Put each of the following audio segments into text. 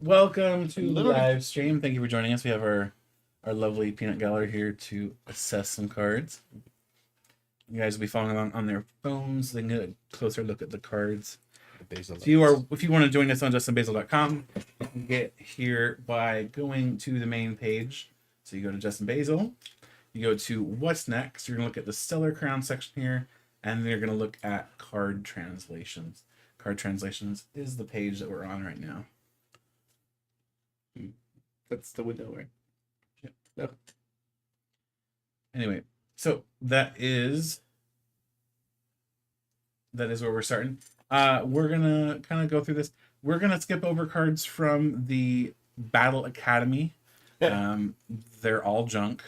Welcome to the Literally. live stream. Thank you for joining us. We have our lovely peanut gallery here to assess some cards. You guys will be following along on their phones. They can get a closer look at the cards. If you want to join us on justinbasil.com, you can get here by going to the main page. So you go to Justin Basil, you go to what's next. You're gonna look at the Stellar Crown section here, and then you're gonna look at card translations. Card translations is the page that we're on right now. That's the window, right? Yep. Anyway, so that is where we're starting. We're gonna kind of go through this. We're gonna skip over cards from the Battle Academy. They're all junk.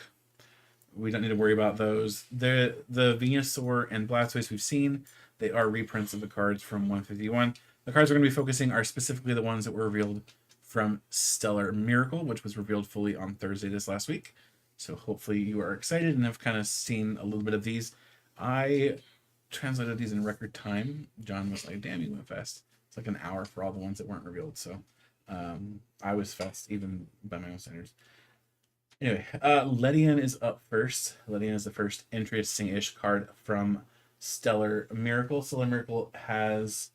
We don't need to worry about those. The Venusaur and Blastoise we've seen. They are reprints of the cards from 151. The cards we're going to be focusing are specifically the ones that were revealed from Stellar Miracle, which was revealed fully on Thursday this last week. So hopefully you are excited and have kind of seen a little bit of these. I translated these in record time. John was like, damn, you went fast. It's like an hour for all the ones that weren't revealed. So I was fast even by my own standards. Anyway, Ledian is up first. Ledian is the first interesting-ish card from Stellar Miracle. Stellar Miracle has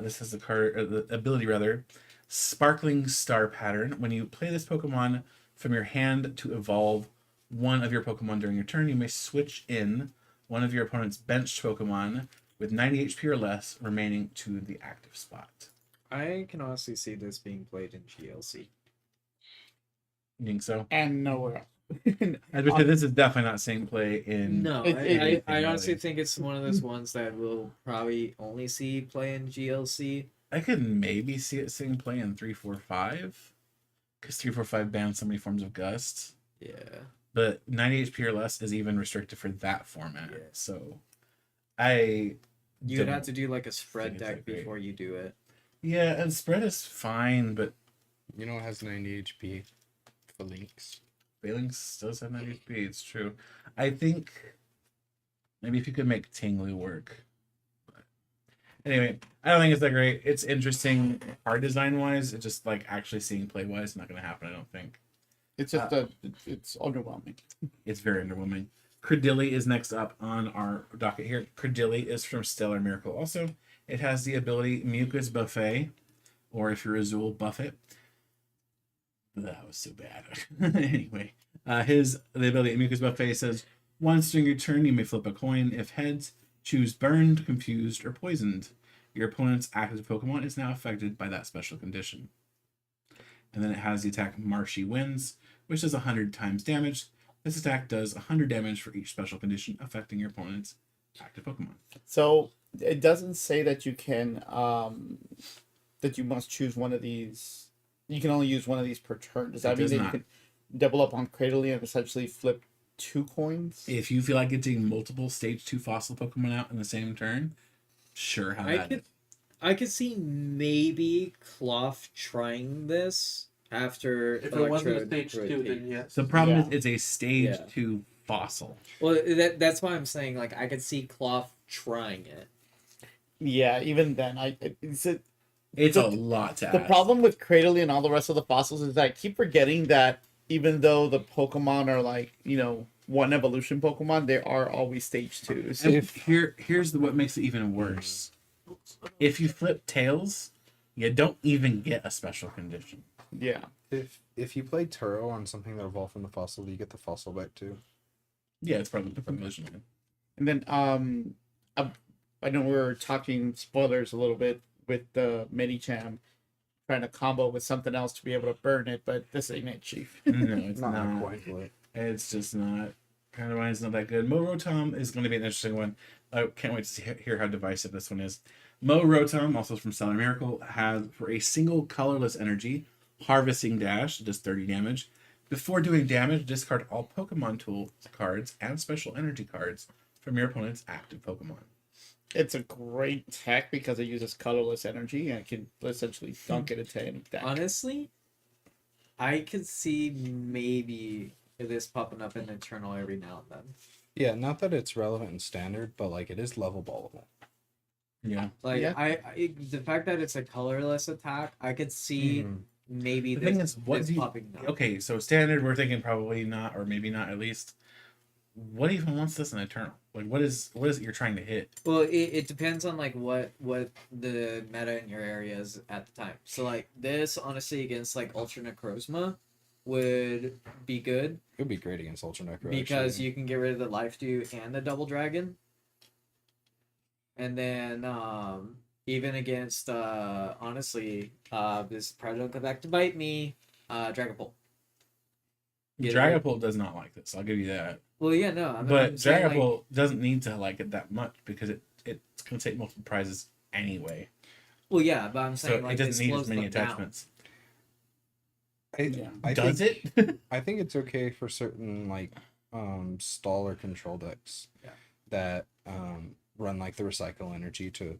this is the card, or the ability rather, Sparkling Star Pattern. When you play this Pokemon from your hand to evolve one of your Pokemon during your turn, you may switch in one of your opponent's benched Pokemon with 90 HP or less remaining to the active spot. I can honestly see this being played in GLC. You think so? And nowhere else. As we said, this is definitely not seeing play in. No, It- I honestly think it's one of those ones that we'll probably only see play in GLC. I could maybe see it seeing play in 345, because 345 bans so many forms of Gust. Yeah. But 90 HP or less is even restricted for that format. Yeah. So You'd don't have to do like a spread think it's deck that great. before you do it. Yeah, and spread is fine, but You know, it has 90 HP for links. Phalanx does have 90 HP. It's true. I think maybe if you could make Tinglu work. But anyway, I don't think it's that great. It's interesting art design wise. It's just like actually seeing play wise, not going to happen. I don't think. It's just it's underwhelming. It's very underwhelming. Credilli is next up on our docket here. Credilli is from Stellar Miracle also. It has the ability Mucus Buffet, or if you're Azul, buff it. That was so bad. Anyway, the ability Mucus Buffet says, once during your turn, you may flip a coin. If heads, choose burned, confused, or poisoned. Your opponent's active Pokemon is now affected by that special condition. And then it has the attack Marshy Winds, which does 100 times damage. This attack does 100 damage for each special condition affecting your opponent's active Pokemon. So it doesn't say that you can that you must choose one of these. You can only use one of these per turn. Does that It mean does that not. you can double up on Cradily and essentially flip 2 coins? If you feel like getting multiple stage 2 fossil Pokemon out in the same turn, sure, have at it. I could see maybe Cloth trying this after If it wasn't a Electrode stage 2, rotate. then yes. The problem Yeah. is it's a stage Yeah. 2 fossil. Well, that's why I'm saying like I could see Cloth trying it. Yeah, even then, It's The- a lot to the ask. problem with Cradily and all the rest of the fossils is that I keep forgetting that even though the Pokemon are like, one evolution Pokemon, they are always stage 2s. And here's what makes it even worse. If you flip tails, you don't even get a special condition. Yeah. If you play Turo on something that evolved from the fossil, you get the fossil back too. Yeah, it's probably different evolution. And then I know we're talking spoilers a little bit with the Medicham trying to combo with something else to be able to burn it, but this ain't it, Chief. No, it's Not not. quite, but It's just not. Kind of mine's not that good. Mo Rotom is going to be an interesting one. I can't wait to hear how divisive this one is. Mo Rotom, also from Stellar Miracle, has for a single colorless energy, Harvesting Dash, does 30 damage. Before doing damage, discard all Pokemon tool cards and special energy cards from your opponent's active Pokemon. It's a great tech because it uses colorless energy and it can essentially dunk it into any deck. Honestly, I could see maybe this popping up in Eternal every now and then. yeah, not that it's relevant in standard, but like it is level ballable. Yeah. Like Yeah. I the fact that it's a colorless attack, I could see maybe The this, thing is, what this do you? popping up. Okay, so standard, we're thinking probably not, or maybe not at least. What even wants this in Eternal? Like, what is it you're trying to hit? Well, it depends on like what the meta in your area is at the time. So like this, honestly, against like Ultra Necrozma would be good It would be great against Ultra Necro. because actually. you can get rid of the Life Dew and the Double Dragon. And then even against honestly, this probably don't come back to bite me, Dragapult. Get rid- Dragapult does not like this. I'll give you that. Well, yeah, no, But I'm saying, like, Dragapult doesn't need to like it that much because it's gonna take multiple prizes anyway. well, yeah, but I'm So saying like it doesn't need slows as many them down. attachments. Yeah. Does think, it? I think it's okay for certain like stall or control decks Yeah. that run like the recycle energy to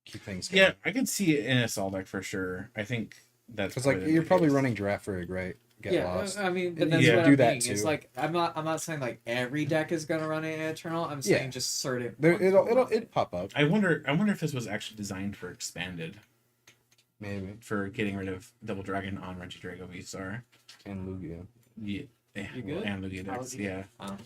keep things Yeah, going. I could see it in a Sol deck for sure. I think that's Because like probably you're the probably case. running Giraffe Rig, right? Get Yeah, lost. I mean, but And that's you what do I'm that thinking. It's too. like I'm not saying like every deck is gonna run in Eternal. I'm saying Yeah. just certain. There, ones it'll will run it'll pop up I wonder if this was actually designed for expanded maybe for getting rid of Double Dragon on Regidrago V-Star. and Lugia. Yeah, You good? and Lugia decks. Lugia? Yeah, Oh.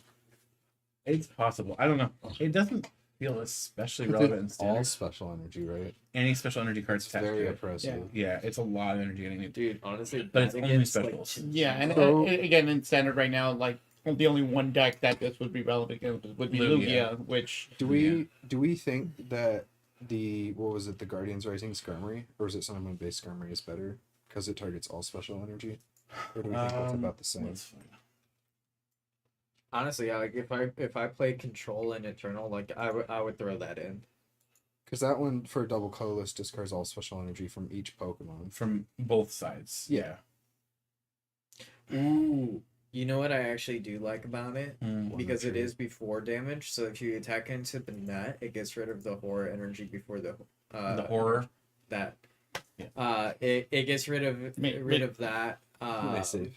it's possible. I don't know. It doesn't feel especially It's relevant in all standard. special energy, right? Any special energy cards It's attached very to it. oppressive. Yeah, it's a lot of energy getting it. Dude, honestly, But it's that only against, like, specials. Yeah, and So- again in standard right now, like the only one deck that this would be relevant against would be Lugia. Lugia, which Do we think that the what was it, the Guardians Rising Skirmory, or is it Sun and Moon based Skirmory is better because it targets all special energy? Or do we think both about the same? Let's find out. honestly, yeah, like if I play Control and Eternal, like I would throw that in. Because that one for double colorless discards all special energy from each Pokemon. From both sides. Yeah. Ooh, you know what I actually do like about it? Mm. Because it true. is before damage, so if you attack into the net, it gets rid of the horror energy before the The horror. that. Yeah. It gets rid of Ma- that Nice save.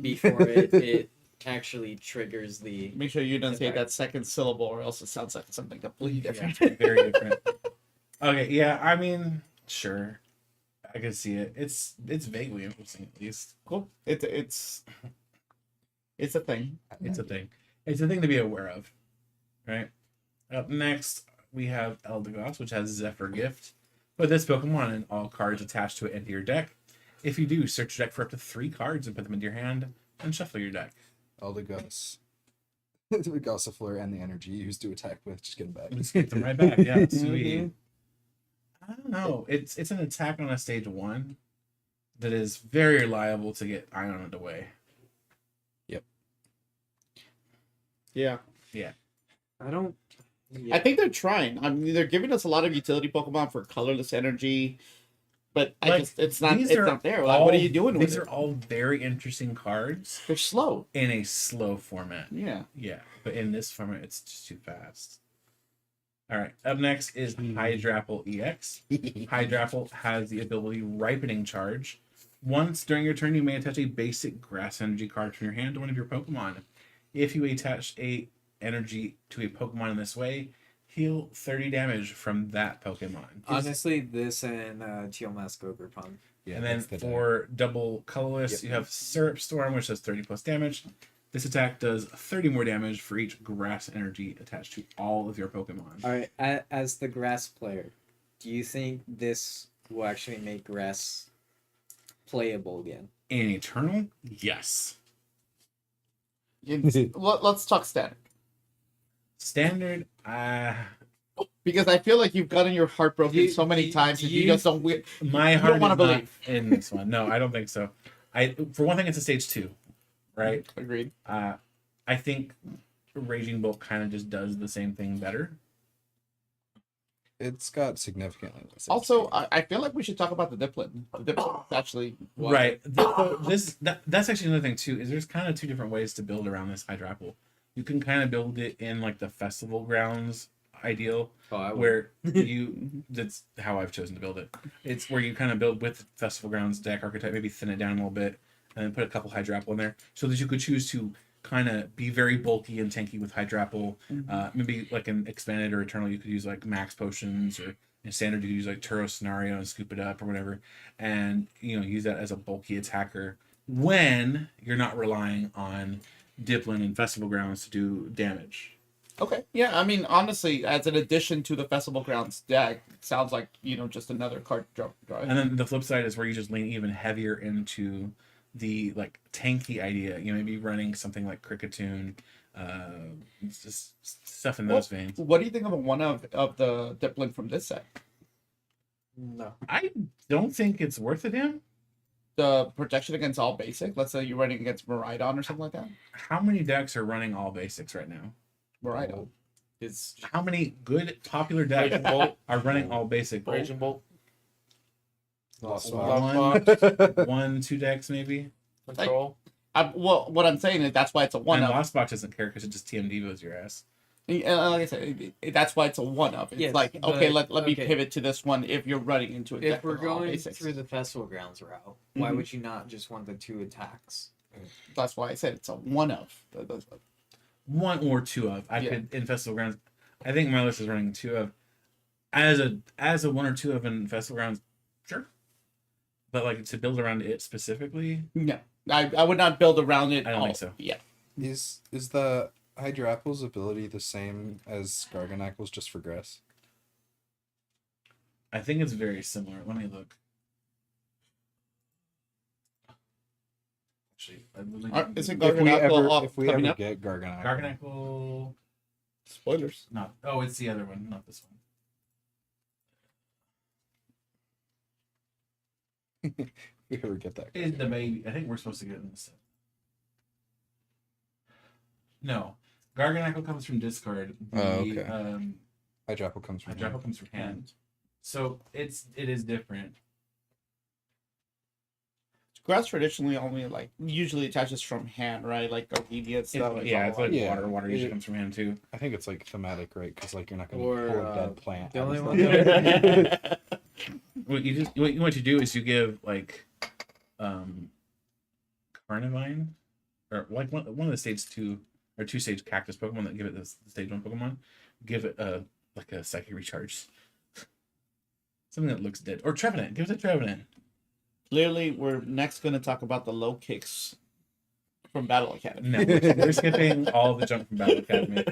before it actually triggers the. make sure you don't say Okay. that second syllable, or else it sounds like something completely different. Very different. Okay, yeah, I mean, sure. I can see it. It's vaguely interesting at least. Cool. It's a thing. It's a thing. It's a thing to be aware of. Right? Up next, we have Eldegoss, which has Zephyr Gift. Put this Pokemon and all cards attached to it into your deck. If you do, search your deck for up to 3 cards and put them into your hand, and shuffle your deck. Eldegoss. The Gossifleur and the energy used to attack with, just get them back. Let's get them right back. Yeah, sweet. Mhm. I don't know. It's an attack on a stage 1 that is very liable to get Ioned away. Yeah. I don't. I think they're trying. I mean, they're giving us a lot of utility Pokemon for colorless energy, but Like, it's not these it's are not there. Like, what are you doing with These it? are all very interesting cards They're slow. in a slow format. Yeah. Yeah, but in this format, it's just too fast. All right, up next is Hydrapple EX. Hydrapple has the ability Ripening Charge. Once during your turn, you may attach a basic grass energy card from your hand to one of your Pokemon. If you attach a energy to a Pokemon in this way, heal 30 damage from that Pokemon. Honestly, this and Geomask Ogerpon. Yeah, And then that's the deck. for double colorless, Yep. you have Syrup Storm, which does 30 plus damage. This attack does 30 more damage for each grass energy attached to all of your Pokemon. All right, as the grass player, do you think this will actually make grass playable again? In Eternal, yes. Let's talk standard, Standard, because I feel like you've gotten your heart broken You- so many you- times, and you you- just don't. my You heart don't wanna is not believe. in this one. No, I don't think so. For one thing, it's a stage 2, right? Agreed. I think Raging Bolt kind of just does the same thing better. It's got significantly less. Also, HP. I feel like we should talk about the Dipplin. The Dipplin is actually Right. That's actually another thing too. Is there's kind of 2 different ways to build around this Hydrapple. You can kind of build it in like the festival grounds ideal, Oh, I would. where that's how I've chosen to build it. It's where you kind of build with festival grounds deck archetype, maybe thin it down a little bit, and then put a couple Hydrapple in there, so that you could choose to kind of be very bulky and tanky with Hydrapple. Mhm. Maybe like an expanded or eternal, you could use like max potions, or in standard you could use like Turo scenario and scoop it up or whatever, and use that as a bulky attacker when you're not relying on Diplin and Festival Grounds to do damage. Okay. Yeah, I mean, honestly, as an addition to the Festival Grounds deck, it sounds like, just another card draw. And then the flip side is where you just lean even heavier into the like tanky idea. Maybe running something like Cricketune, it's just stuff in those veins. What do you think of the one of the Diplin from this set? No. I don't think it's worth it, him. The protection against all basic. Let's say you're running against Miraidon or something like that. How many decks are running all basics right now? Miraidon. It's How many good popular decks Raging Bolt. are running all basic? Raging Bolt. Lost One, Lost Box. 1-2 decks maybe. Control. Well, what I'm saying is that's why it's a one And of. Lost Box doesn't care because it just TM Devos your ass. Like I said, that's why it's a one of. It's Yes, like, okay, but- let me okay. pivot to this one if you're running into a if deck we're with all going basics. through the Festival Grounds route, why Mhm. would you not just want the 2 attacks? That's why I said it's a one of. One or two of. I Yeah. could in Festival Grounds. I think my list is running 2 of. As a 1 or 2 of in Festival Grounds, sure. But like to build around it specifically, No, I would not build around it. I don't all. think so. Yeah. Is the Hydrapple's ability the same as Garganacle's just for grass? I think it's very similar. Let me look. Actually, Is it If we Garganacl if we coming ever up? get Garganacle, Garganacle. Spoilers. Not. Oh, it's the other one, not this one. if we ever get that. Is the baby? I think we're supposed to get it in the set. No, Garganacle comes from discard. The, Oh, okay. Hydrapple comes from Hydrapple comes from hand. So it is different. Grass traditionally only usually attaches from hand, right? Like Gardenia and stuff. It's like Yeah. water. Water usually It- comes from hand too. I think it's like thematic, right? Because like you're not going Or, to pull a dead plant. the out only of one the- What you do is you give like Carnivine, or like one of the stage 2 or 2 stage cactus Pokemon that give it the stage 1 Pokemon, give it a psychic recharge. Something that looks dead. Or Trevenant. Give it a Trevenant. Clearly, we're next going to talk about the low kicks from Battle Academy. No, we're skipping all the junk from Battle Academy.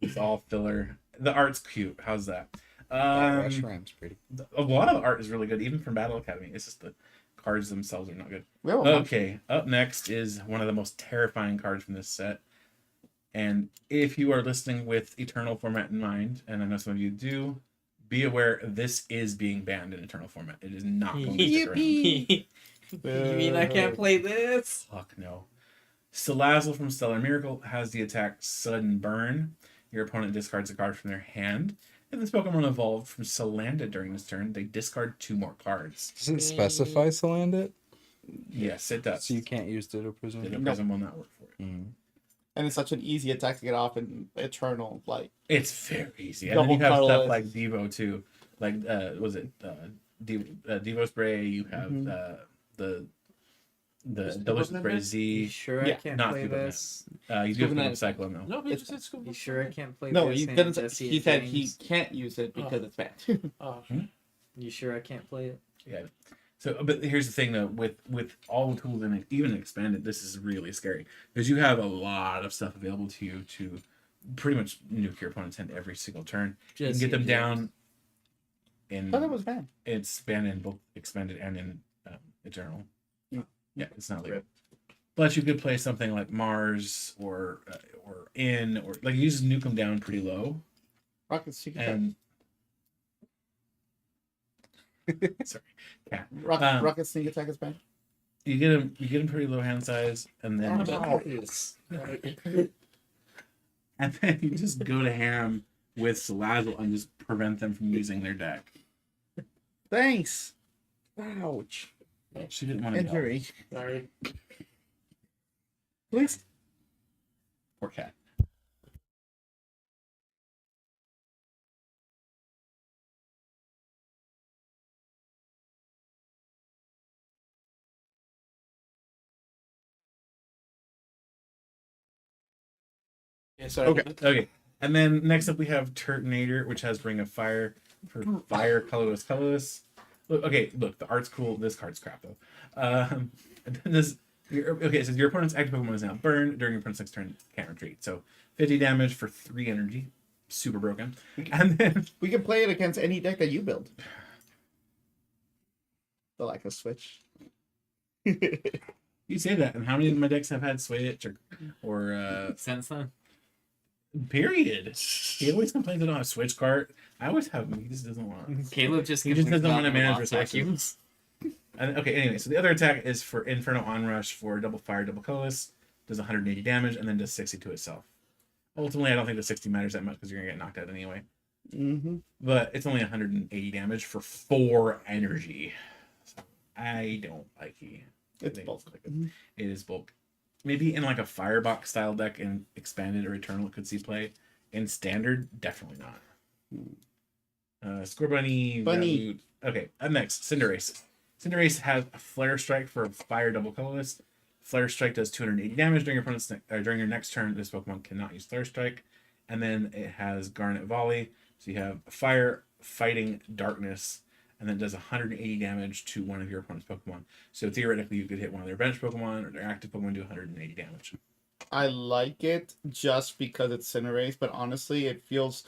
It's all filler. The art's cute. How's that? Rash Ram's pretty. A lot of the art is really good, even from Battle Academy. It's just the cards themselves are not good. We have a bunch. Okay, up next is one of the most terrifying cards from this set. And if you are listening with Eternal format in mind, and I know some of you do, be aware this is being banned in Eternal format. It is not going to stick around. You mean I can't play this? Fuck no. Salazzle from Stellar Miracle has the attack Sudden Burn. Your opponent discards a card from their hand. If this Pokemon evolved from Salandit during this turn, they discard 2 more cards. Does it specify Salandit? Yes, it does. So you can't use Ditto Prism? The Prism will not work for it. Mm. And it's such an easy attack to get off in Eternal. It's very easy. And then you Double have stuff colorless. like Devo too. Like was it Devo Spray, you have Mhm. the Is Delicious Devo Spray Net? You Z. sure I Yeah, can't not play Scuba Net. this? You do have Scuba to Net. cycle them though. No, he It's- just said Scuba. You sure I can't play No, this? he and didn't. Jesse He and said he James? can't use it because it's banned. Oh, You sure I can't play it? Yeah. So, but here's the thing though, with all the tools in it, even expanded, this is really scary because you have a lot of stuff available to you to pretty much nuke your opponent's hand every single turn. You can get them down in. I thought it was banned. It's banned in both expanded and in Eternal. Yeah. Yeah, it's not legal. But you could play something like Mars or In, or like you just nuke them down pretty low Rocket Secret Attack. and. Sorry, yeah. Rocket Sneak Attack is banned. You get them pretty low hand size, and then and then you just go to ham with Salazzle and just prevent them from using their deck. Thanks. Ouch. She didn't want to yell. Injury. sorry. Please. Poor cat. Yeah, sorry. Okay. Okay. And then next up we have Turtonator, which has Ring of Fire for fire, colorless. Look, okay, look, the art's cool. This card's crap though. Okay, it says your opponent's active Pokemon is now burned during your opponent's next turn. Can't retreat. So 50 damage for 3 energy. Super broken. And then We can play it against any deck that you build. The like a switch. you say that, and how many of my decks have had Switch or Since then. period? He always complains I don't have Switch card. I always have him. He just doesn't want. Caleb just He just complains doesn't want to about manage lost resources. vacuums. And, okay, anyway, so the other attack is for Inferno Onrush for double fire, double colorless. Does 180 damage and then does 60 to itself. Ultimately, I don't think the 60 matters that much because you're going to get knocked out anyway. Mm-hmm. But it's only 180 damage for 4 energy. So I don't like it. It's They- both. It is bulk. Maybe in like a Firebox style deck in Expanded or Eternal it could see play. In Standard, definitely not. Score Bunny. Bunny. Raboot. Okay, up next, Cinderace. Cinderace has a Flare Strike for fire double colorless. Flare Strike does 280 damage during your opponent's during your next turn. This Pokemon cannot use Flare Strike. And then it has Garnet Volley. So you have Fire, Fighting, Darkness, and then it does 180 damage to one of your opponent's Pokemon. So theoretically, you could hit one of their bench Pokemon or their active Pokemon and do 180 damage. I like it just because it's Cinderace, but honestly, it feels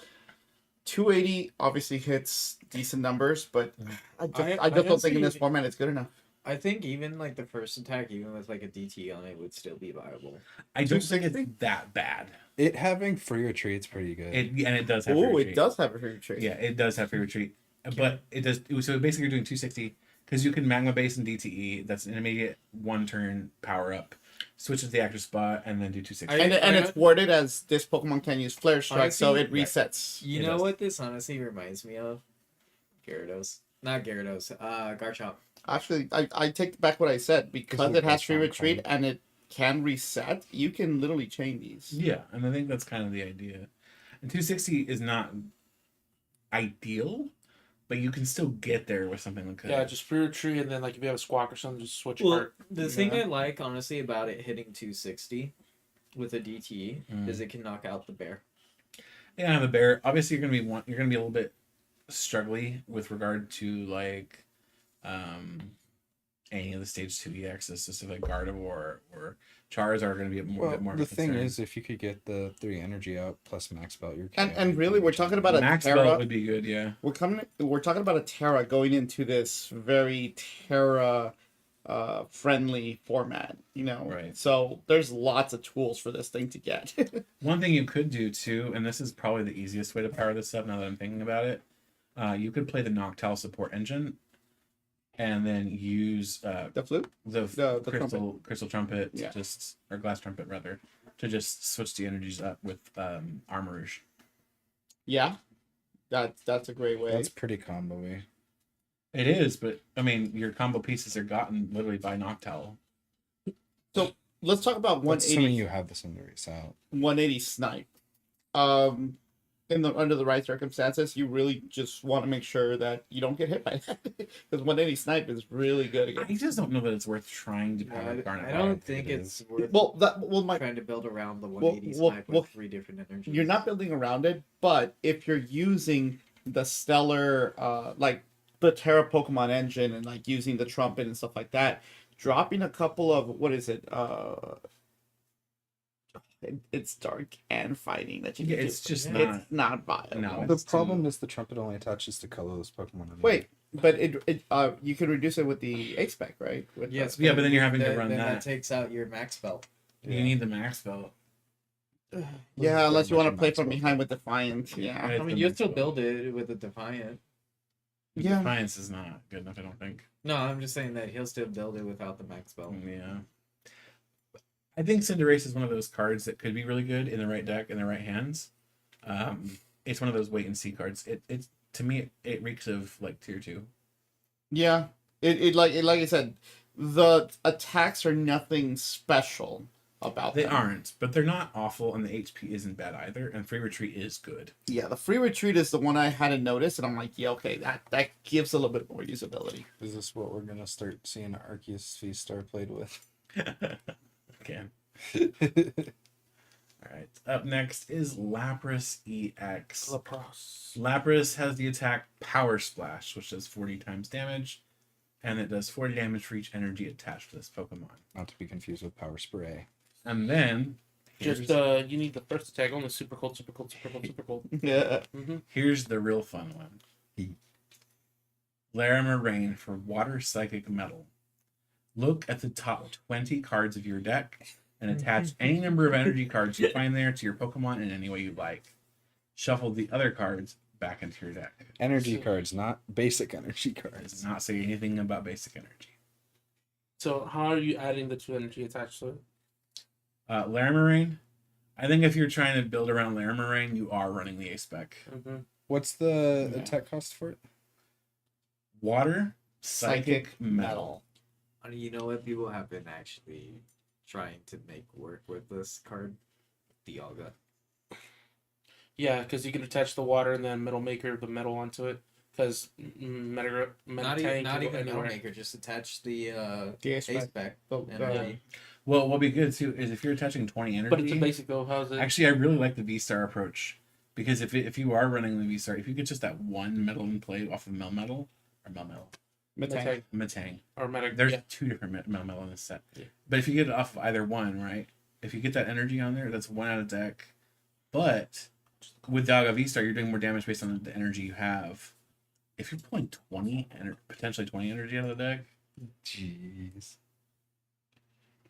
280 obviously hits decent numbers, but I just I don't think in this honestly- format it's good enough. I think even like the first attack, even with like a DT on it, would still be viable. I don't think 260? it's that bad. It having free retreat's pretty good. It does have. Oh, free it retreat. does have a free trade. Yeah, it does have free retreat, but it does. So basically, you're doing 260 because you can Magma Base and DTE. That's an immediate 1-turn power up. Switch to the active spot and then do 260. And it's worded as this Pokemon can use Flare Strike, so it Honestly, resets. You It know does. what this honestly reminds me of? Gyarados. Not Gyarados. Garchomp. Actually, I take back what I said because we it has got free Sean retreat Connery. and it can reset. You can literally chain these. Yeah, and I think that's kind of the idea. And 260 is not ideal, but you can still get there with something like that. Yeah, just free retreat, and then like if you have a squawk or something, just switch Well, part. the thing I like honestly about it hitting 260 with a DTE is it can knock out the bear. Yeah, the bear. Obviously, you're gonna be a little bit struggly with regard to like any of the stage 2 EXs, just like Gardevoir or Charizard are gonna be a bit more. the of a thing concern. is, if you could get the 3 energy out plus max belt, you're And really, we're talking about a Max Terra. Belt would be good. Yeah. We're talking about a Terra going into this very Terra friendly format, you know. Right. So there's lots of tools for this thing to get. One thing you could do too, and this is probably the easiest way to power this up now that I'm thinking about it, you could play the Noctowl support engine, and then use The flute? the the crystal trumpet, Yeah. just or glass trumpet rather, to just switch the energies up with Armourouge. Yeah. That's a great way. That's pretty combo-y. It is, but I mean, your combo pieces are gotten literally by Noctowl. Let's talk about That's assuming 180 you have the Cinderace out. 180 snipe. Under the right circumstances, you really just want to make sure that you don't get hit by that because 180 snipe is really good I against. just don't know that it's worth trying to power I Garnet. don't Fire. think it's worth My trying to build around the Well, 180 well, snipe well, with 3 different energies. you're not building around it, but if you're using the stellar like the Terra Pokemon engine and like using the trumpet and stuff like that, dropping a couple of what is it? It's dark and fighting that you Yeah, can it's do. just It's not viable. No, The it's problem is the trumpet only attaches to colorless Pokemon. anyway. Wait, but it you can reduce it with the H spec, right? With Yes, Yeah, but then you're having to then- run then that. takes out your max belt. You need the max belt. yeah, unless you Very want to much play a from max behind with Defiant. Yeah. Right. I mean, you still build it with a Defiant. Yeah. Defiance is not good enough, I don't think. No, I'm just saying that he'll still build it without the max belt. Yeah. I think Cinderace is one of those cards that could be really good in the right deck, in the right hands. It's one of those wait and see cards. It's to me it reeks of like tier 2. Yeah. It like I said, the attacks are nothing special about They them. aren't, but they're not awful, and the HP isn't bad either. And free retreat is good. Yeah, the free retreat is the one I hadn't noticed, and I'm like, yeah, okay, that gives a little bit more usability. Is this what we're gonna start seeing Arceus V-Star played with? Again, All right. Up next is Lapras EX. Lapras. Lapras has the attack Power Splash, which does 40 times damage, and it does 40 damage for each energy attached to this Pokemon. Not to be confused with Power Spray. And then Just here's, you need the first attack only. Super cold, super cold, super cold, super cold. Yeah. Mm-hmm. here's the real fun one. He- Laramarain for Water Psychic Metal. Look at the top 20 cards of your deck and attach any number of energy cards you find there to your Pokemon in any way you like. Shuffle the other cards back into your deck. Energy cards, not basic energy It does cards. not say anything about basic energy. So how are you adding the 2 energy attached to it? Laramarain, I think if you're trying to build around Laramarain, you are running the Ace spec. Mm-hmm. What's the Yeah. attack cost for it? Water, Psychic, Psychic Metal. You know what? People have been actually trying to make work with this card, Dialga. Yeah, because you can attach the water and then Metal Maker the metal onto it. Because Not even Metal Maker. Just attach the The Ace aspect. spec. The- energy. Well, what'll be good too is if you're attaching 20 energy. But it's a basic though. How's it? Actually, I really like the V-Star approach because if you are running the V-Star, if you get just that one metal in play off of Melmetal or Metang. Metang, or Meta. there's Yeah. 2 different Melmetal in this set. Yeah. But if you get it off of either one, right? If you get that energy on there, that's 1 out of deck. But with Dialga V-Star, you're doing more damage based on the energy you have. If you're pulling 20 and potentially 20 energy out of the deck, Jeez.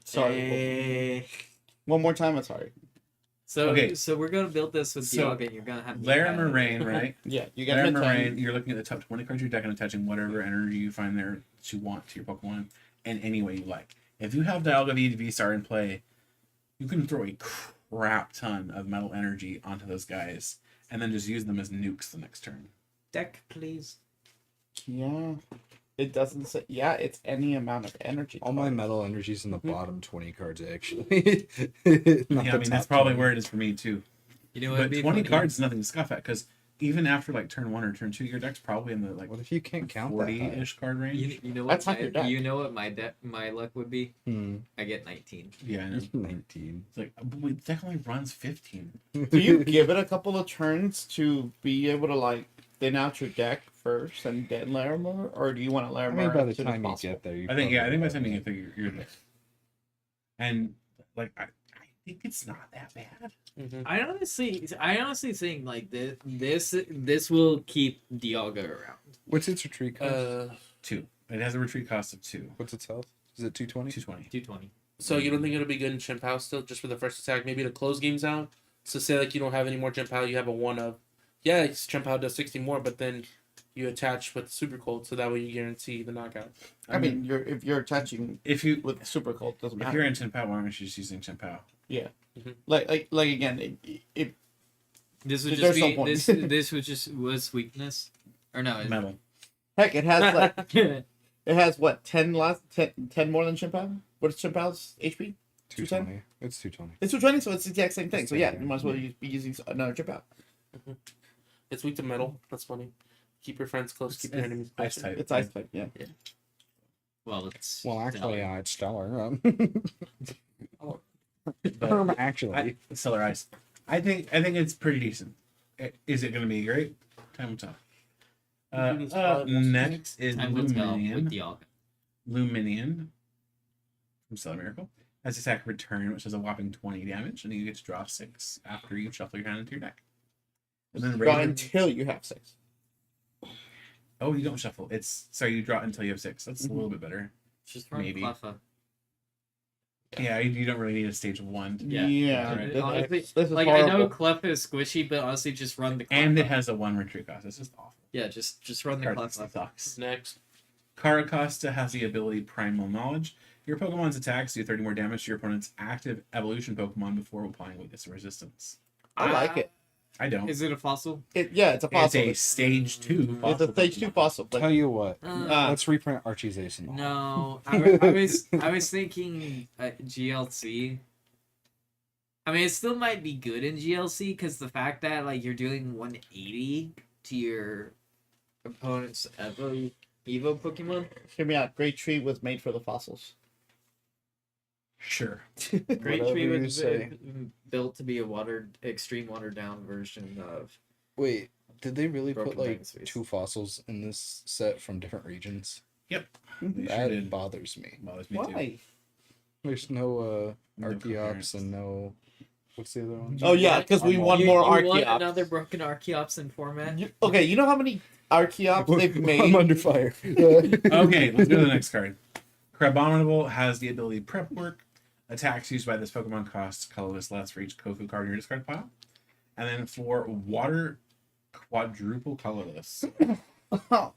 Sorry. Hey. One more time. I'm sorry. So Okay. so we're gonna build this with So, Dialga, and you're gonna have Laramarain, right? Yeah, you got Laramarain, Metang. you're looking at the top 20 cards of your deck and attaching whatever energy you find there that you want to your Pokemon in any way you like. If you have Dialga V-Star in play, you can throw a crap ton of metal energy onto those guys and then just use them as nukes the next turn. deck, please. Yeah. It doesn't say. Yeah, it's any amount of energy. All my cards. metal energies in the Mhm. bottom 20 cards, actually. Not Yeah, the I mean, that's top probably 20. where it is for me too. You know what? But would be 20 funny? cards is nothing to scoff at because even after like turn 1 or turn 2, your deck's probably in the like What if you can't count that high? 40-ish card range. You know That's what? half your deck. You know what my luck would be? I get 19. Yeah, I know. 19. It's like, but the deck only runs 15. Do you give it a couple of turns to be able to like thin out your deck first and then Larimer, or do you want to I Larimer? mean, by the as soon as time you possible? get there, you I think, yeah, I think by the time probably you get there, you're there. And like, I think it's not that bad. Mm-hmm. I honestly think like this will keep Dialga around. What's its retreat cost? 2. It has a retreat cost of 2. What's its health? Is it 220? 220. 220. So you don't think it'll be good in Chimpow still, just for the first attack, maybe to close games out? So say like you don't have any more Chimpow, you have a 1 of, yeah, Chimpow does 60 more, but then you attach with Super Cold, so that way you guarantee the knockout. I mean, if you're attaching if you with super cold, doesn't if matter. you're in Chinpow, why aren't you just using Chinpow? Like again, if This would There's just no be point. this would just was weakness, or no? Metal. heck, it has like It, it has what 10 more than Chimpow. What is Chimpow's HP? 220. It's 220. It's 220, so it's the exact same thing. So yeah, Same, you might as well be using another Chimpow. It's weak to metal. That's funny. Keep your friends close. Keep your enemies Ice close. type. It's ice type. Yeah. well, it's Well, actually, it's stellar. But Actually, Stellar Ice. I think it's pretty decent. Is it going to be great? Time will tell. Next is time will tell with Luminion. Dialga. Luminion from Stellar Miracle has attack return, which does a whopping 20 damage, and you get to draw 6 after you shuffle your hand into your deck. And then Draw Raven. until you have 6. Oh, you don't shuffle. It's sorry, you draw until you have 6. That's a little bit better. Just run Maybe. Cleffa. Yeah, you don't really need a stage of 1. Yeah. Right. Honestly, This is like I know horrible. Cleffa is squishy, but honestly, just run the Cleffa. And it has a 1 retreat cost. It's just awful. yeah, just run the Card Cleffa. sucks. Next. Caracosta has the ability Primal Knowledge. Your Pokemon's attacks do 30 more damage to your opponent's active evolution Pokemon before applying weakness and resistance. I like it. I don't. Is it a fossil? Yeah, it's a fossil. It's a stage 2 It's fossil a stage 2 Pokemon. fossil. But tell you what. Uh, Let's reprint Archie's Ace in the Hole. No, I was thinking GLC. I mean, it still might be good in GLC because the fact that like you're doing 180 to your opponent's Evo Pokemon. hear me out. Great Tree was made for the fossils. Sure. Great Whatever Tree you was say. built to be a extreme watered down version of. Wait, did they really Broken put like Dragon Space. 2 fossils in this set from different regions? Yep. They sure That did. bothers me. Bothers me too. Why? There's no No Archeops coherence. and no. What's the other one? Oh yeah, because we You- want You more want Archeops. another broken Archeops in format? Okay, you know how many Archeops they've I'm made? under fire. Okay, let's go to the next card. Crabominable has the ability Prep Work. Attacks used by this Pokemon cost colorless less for each Kofu card in your discard pile. And then for Water Quadruple Colorless,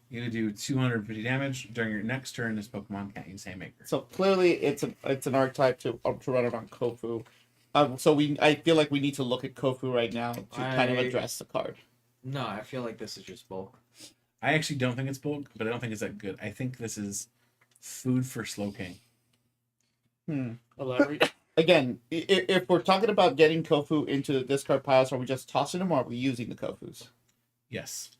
you to do 250 damage. During your next turn, this Pokemon can't use Haymaker. So clearly, it's an archetype to run it on Kofu. So I feel like we need to look at Kofu right now to kind of I- address the card. No, I feel like this is just bulk. I actually don't think it's bulk, but I don't think it's that good. I think this is food for Slowking. Elaborate. Again, if we're talking about getting Kofu into the discard piles, are we just tossing them or are we using the Kofus? Yes.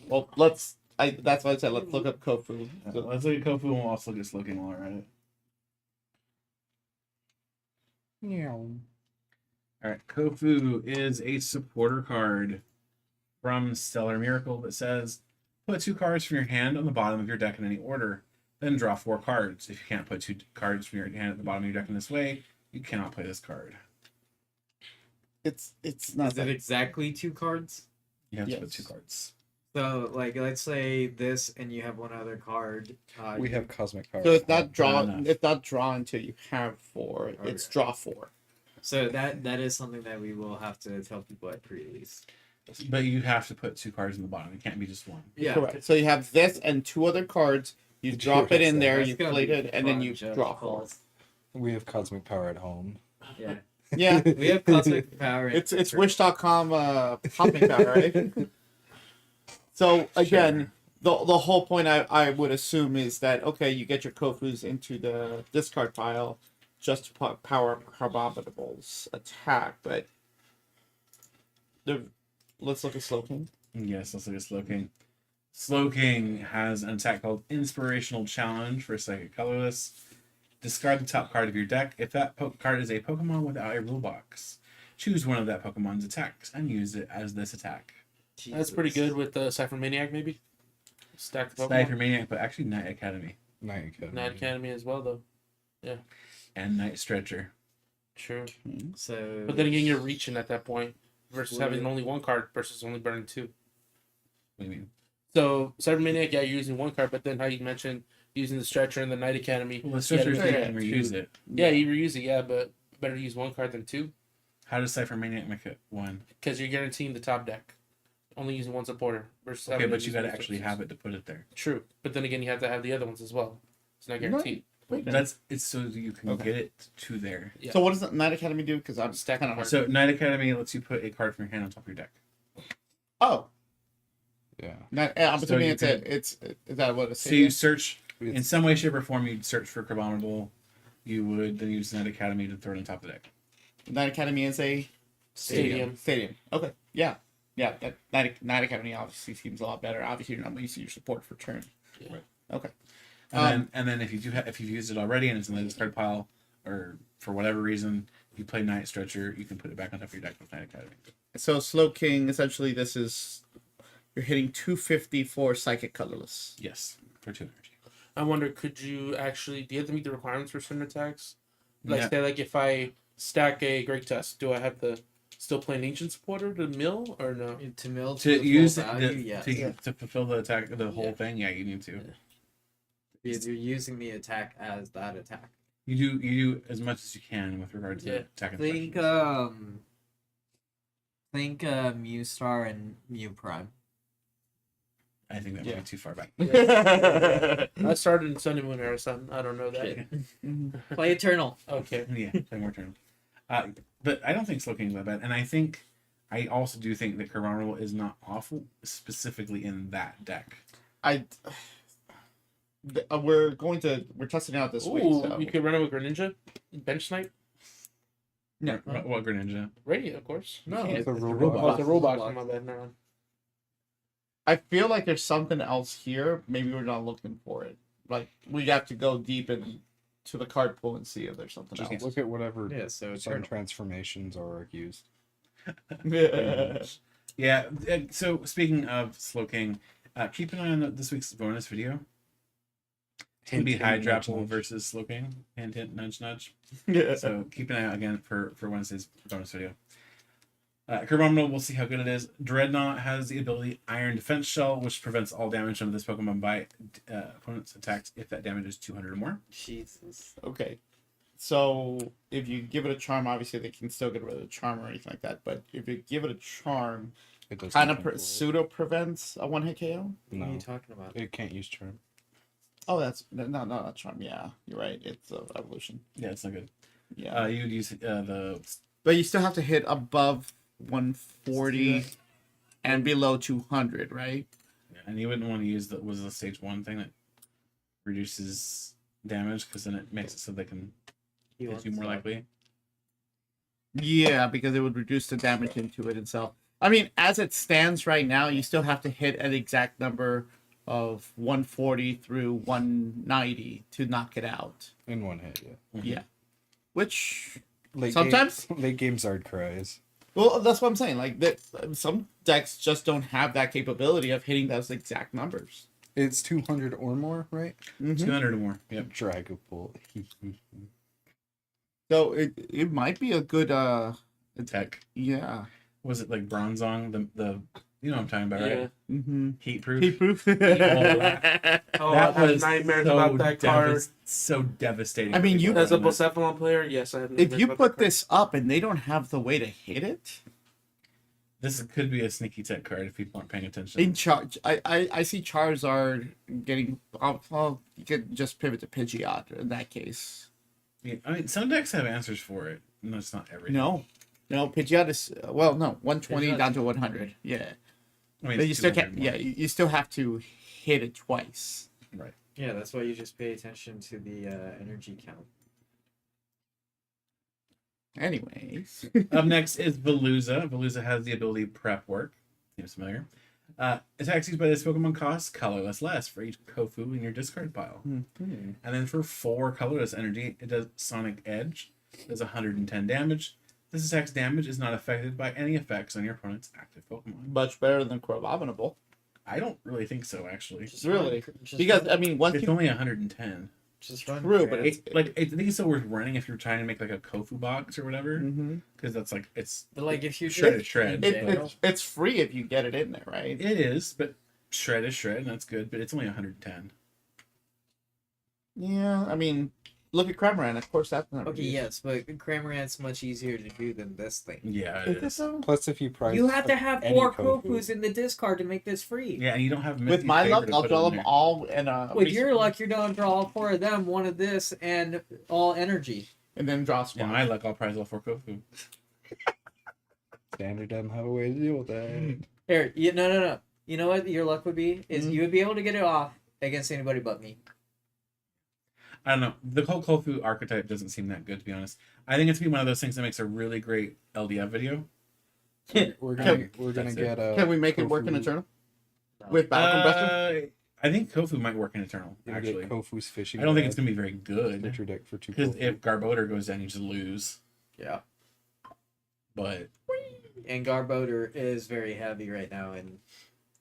Well, that's why I said let's look up Kofu. So- Let's look at Kofu and we'll also look at Slowking while we're at it. Alright, Kofu is a supporter card from Stellar Miracle that says put 2 cards from your hand on the bottom of your deck in any order, then draw 4 cards. If you can't put 2 cards from your hand at the bottom of your deck in this way, you cannot play this card. It's not Is it exactly 2 cards? You have to put Yes. 2 cards. So, like, let's say this, and you have one other card. We have Cosmic Power. so it's not draw. enough. It's not draw until you have 4. It's Okay. draw 4. So that is something that we will have to tell people at pre-release. But you have to put 2 cards in the bottom. It can't be just one. Yeah, Correct. So you have this and 2 other cards. You Did drop you it in guess there. That's You gonna plate be it, and then you fun, Jeff draw 4. Falls. We have Cosmic Power at home. Yeah, Yeah, we have cosmic power. it's Wish.com popping power, right? So again, the whole point I would assume is that okay, you get your Kofus into the discard pile just to power up Carbonable's attack, but let's look at Slowking. Yes, let's look at Slowking. Slowking has an attack called Inspirational Challenge for Psychic Colorless. Discard the top card of your deck. If that card is a Pokemon without a rule box, choose one of that Pokemon's attacks and use it as this attack. That's pretty good with the Cypher Maniac, maybe. Stack the Sniper Pokemon. Maniac, but actually Night Academy Night Academy. Night Academy as well, though. and Night Stretcher. True. So, But then again, you're reaching at that point versus having only 1 card versus only burning 2. What do you mean? So Cyber Maniac, yeah, you're using 1 card, but then how you mentioned using the Stretcher and the Night Academy. Well, the Stretcher yeah, you yeah, can reuse it. Yeah, you reuse it, yeah, but better use 1 card than 2 How does Cypher Maniac make it 1? because you're guaranteeing the top deck. Only using 1 supporter versus Okay, having but to you use got to both actually sources. have it to put it there. True, but then again, you have to have the other ones as well. It's not guaranteed. That's it's so that you can Okay. get it to there. Yeah. So what does Night Academy do? Because I'm Stack kind of cards. So Night Academy lets you put a card from your hand on top of your deck. Oh, Yeah. I'm So assuming you it's could- is that what it's So you search It's- in some way, shape, or form. You'd search for Carbonable. You would then use Night Academy to throw it on top of the deck. Night Academy is a Stadium. Stadium. Okay. Yeah. Yeah. That Night Academy obviously seems a lot better. Obviously, you're not using your support for turn. Yeah. Right. Okay. And then if you do if you've used it already and it's in the discard pile, or for whatever reason you play Night Stretcher, you can put it back on top of your deck with Night Academy. So Slow King, essentially, this is you're hitting 250 for Psychic Colorless. Yes, for 2 energy. I wonder, could you actually? Do you have to meet the requirements for certain attacks? Like, Yeah. say, like if I stack a Great Tusk, do I have to still play an Ancient Supporter to mill or no? to mill To the use full it value, to, yes. to fulfill the attack, the whole Yeah. thing. Yeah, you need to. You're using the attack as that attack. You do as much as you can with regard to Yeah. attack and Think specials. Mew Star and Mew Prime. I think that Yeah. might be too far back. I started in Sun and Moon Era, son. I don't know that. Play Eternal. Okay. Yeah, play more turn. But I don't think Slow King's that bad, and I also do think that Carbonable is not awful, specifically in that deck. We're testing it out this week. Ooh, So. you could run it with Greninja, Bench Snipe, No. What Greninja? Radio, of course. No, It's a a robot. Oh, it's a robot. Robot. My bad. No. I feel like there's something else here. Maybe we're not looking for it. Like we have to go deep and to the card pool and see if there's something Just else. look at whatever Yeah, so sun turtle. transformations are used. Yeah. So speaking of Slowking, keep an eye on this week's bonus video. It's gonna be Hint, High hint, nudge, Drapple nudge. versus Slowking. Hint, hint, nudge, nudge. Yeah. So keep an eye out again for Wednesday's bonus video. Carbonal, we'll see how good it is. Dreadnought has the ability Iron Defense Shell, which prevents all damage from this Pokemon by opponent's attacks if that damage is 200 or more. Jesus. Okay. So if you give it a charm, obviously they can still get rid of the charm or anything like that. But if you give it a charm, It does kind of nothing for it. pseudo prevents a 1-hit KO. What are No, you talking about? it can't use charm. Oh, that's not charm. Yeah, you're right. It's evolution. Yeah, it's not good. Yeah, You would use the but you still have to hit above 140 and below 200, right? and you wouldn't want to use the stage 1 thing that reduces damage because then it makes it so they can He hit wants you more to- likely. Yeah, because it would reduce the damage into it itself. I mean, as it stands right now, you still have to hit an exact number of 140 through 190 to knock it out. In one hit, yeah. Yeah. Which, Late Sometimes- late game Zard cries. well, that's what I'm saying. Like, that, some decks just don't have that capability of hitting those exact numbers. It's 200 or more, right? 200 or more. Yep. Dragapult. So it might be a good, Tech. yeah. Was it like Bronzong? The you know what I'm talking about, Yeah. right? Mm-hmm. Heat proof. Heat proof. Oh, That I had was nightmares so about that card. so devastating. I mean, for you- people As a playing that. Blacephalon player, yes, I have. If nightmares you about put that card. this up and they don't have the way to hit it, This could be a sneaky tech card if people aren't paying attention. in charge, I see Charizard getting. Well, you could just pivot to Pidgeot in that case. Yeah, I mean, some decks have answers for it. No, it's not everything. No, Pidgeot is 120 Pidgeot- down to 100. Yeah, I mean, but it's you still 200 can't. more. Yeah, you still have to hit it twice. Right. Yeah, that's why you just pay attention to the energy count. Anyways, Up next is Veluza. Veluza has the ability Prep Work. Seems familiar. Attacks used by this Pokemon costs colorless less for each Kofu in your discard pile. And then for 4 colorless energy, it does Sonic Edge. Does 110 damage. This attack's damage is not affected by any effects on your opponent's active Pokemon. much better than Abominable. I don't really think so, actually. Just Really? just Because run, I mean, once It's you only 110. just run True, but Grant. I think it's still worth running if you're trying to make like a Kofu box or whatever, Mhm. because that's like it's But like if you shred just is shred. in it, general- it's free if you get it in there, right? It is, but shred is shred, and that's good. But it's only 110. Yeah, I mean, look at Cramorant. Of course, that's not okay, yes, but Cramorant's much easier to do than this thing. Yeah, Is it it is. so? Plus, if you price You have to have any 4 Kofu. Kofus in the discard to make this free. Yeah, and you don't have With Misty's my Favor luck, to I'll put draw in them there. all in a. With your luck, you're gonna draw all 4 of them, one of this, and all energy. and then draw In swap. my luck, I'll prize all 4 Kofu. Standard doesn't have a way to deal with that. Here, no. You know what your luck would be? Is Mhm. you would be able to get it off against anybody but me. I don't know. The whole Kofu archetype doesn't seem that good, to be honest. I think it's be one of those things that makes a really great LDF video. We're gonna Can- That's it. get a. Can we make it work in Kofu- Eternal? With Battle Compressor? I think Kofu might work in Eternal, we're gonna actually. get Kofu's fishing. I don't think rod. it's going to be very good. Put your deck for 2 Because Kofu. if Garbodor goes down, you just lose. Yeah. But And Garbodor is very heavy right now, and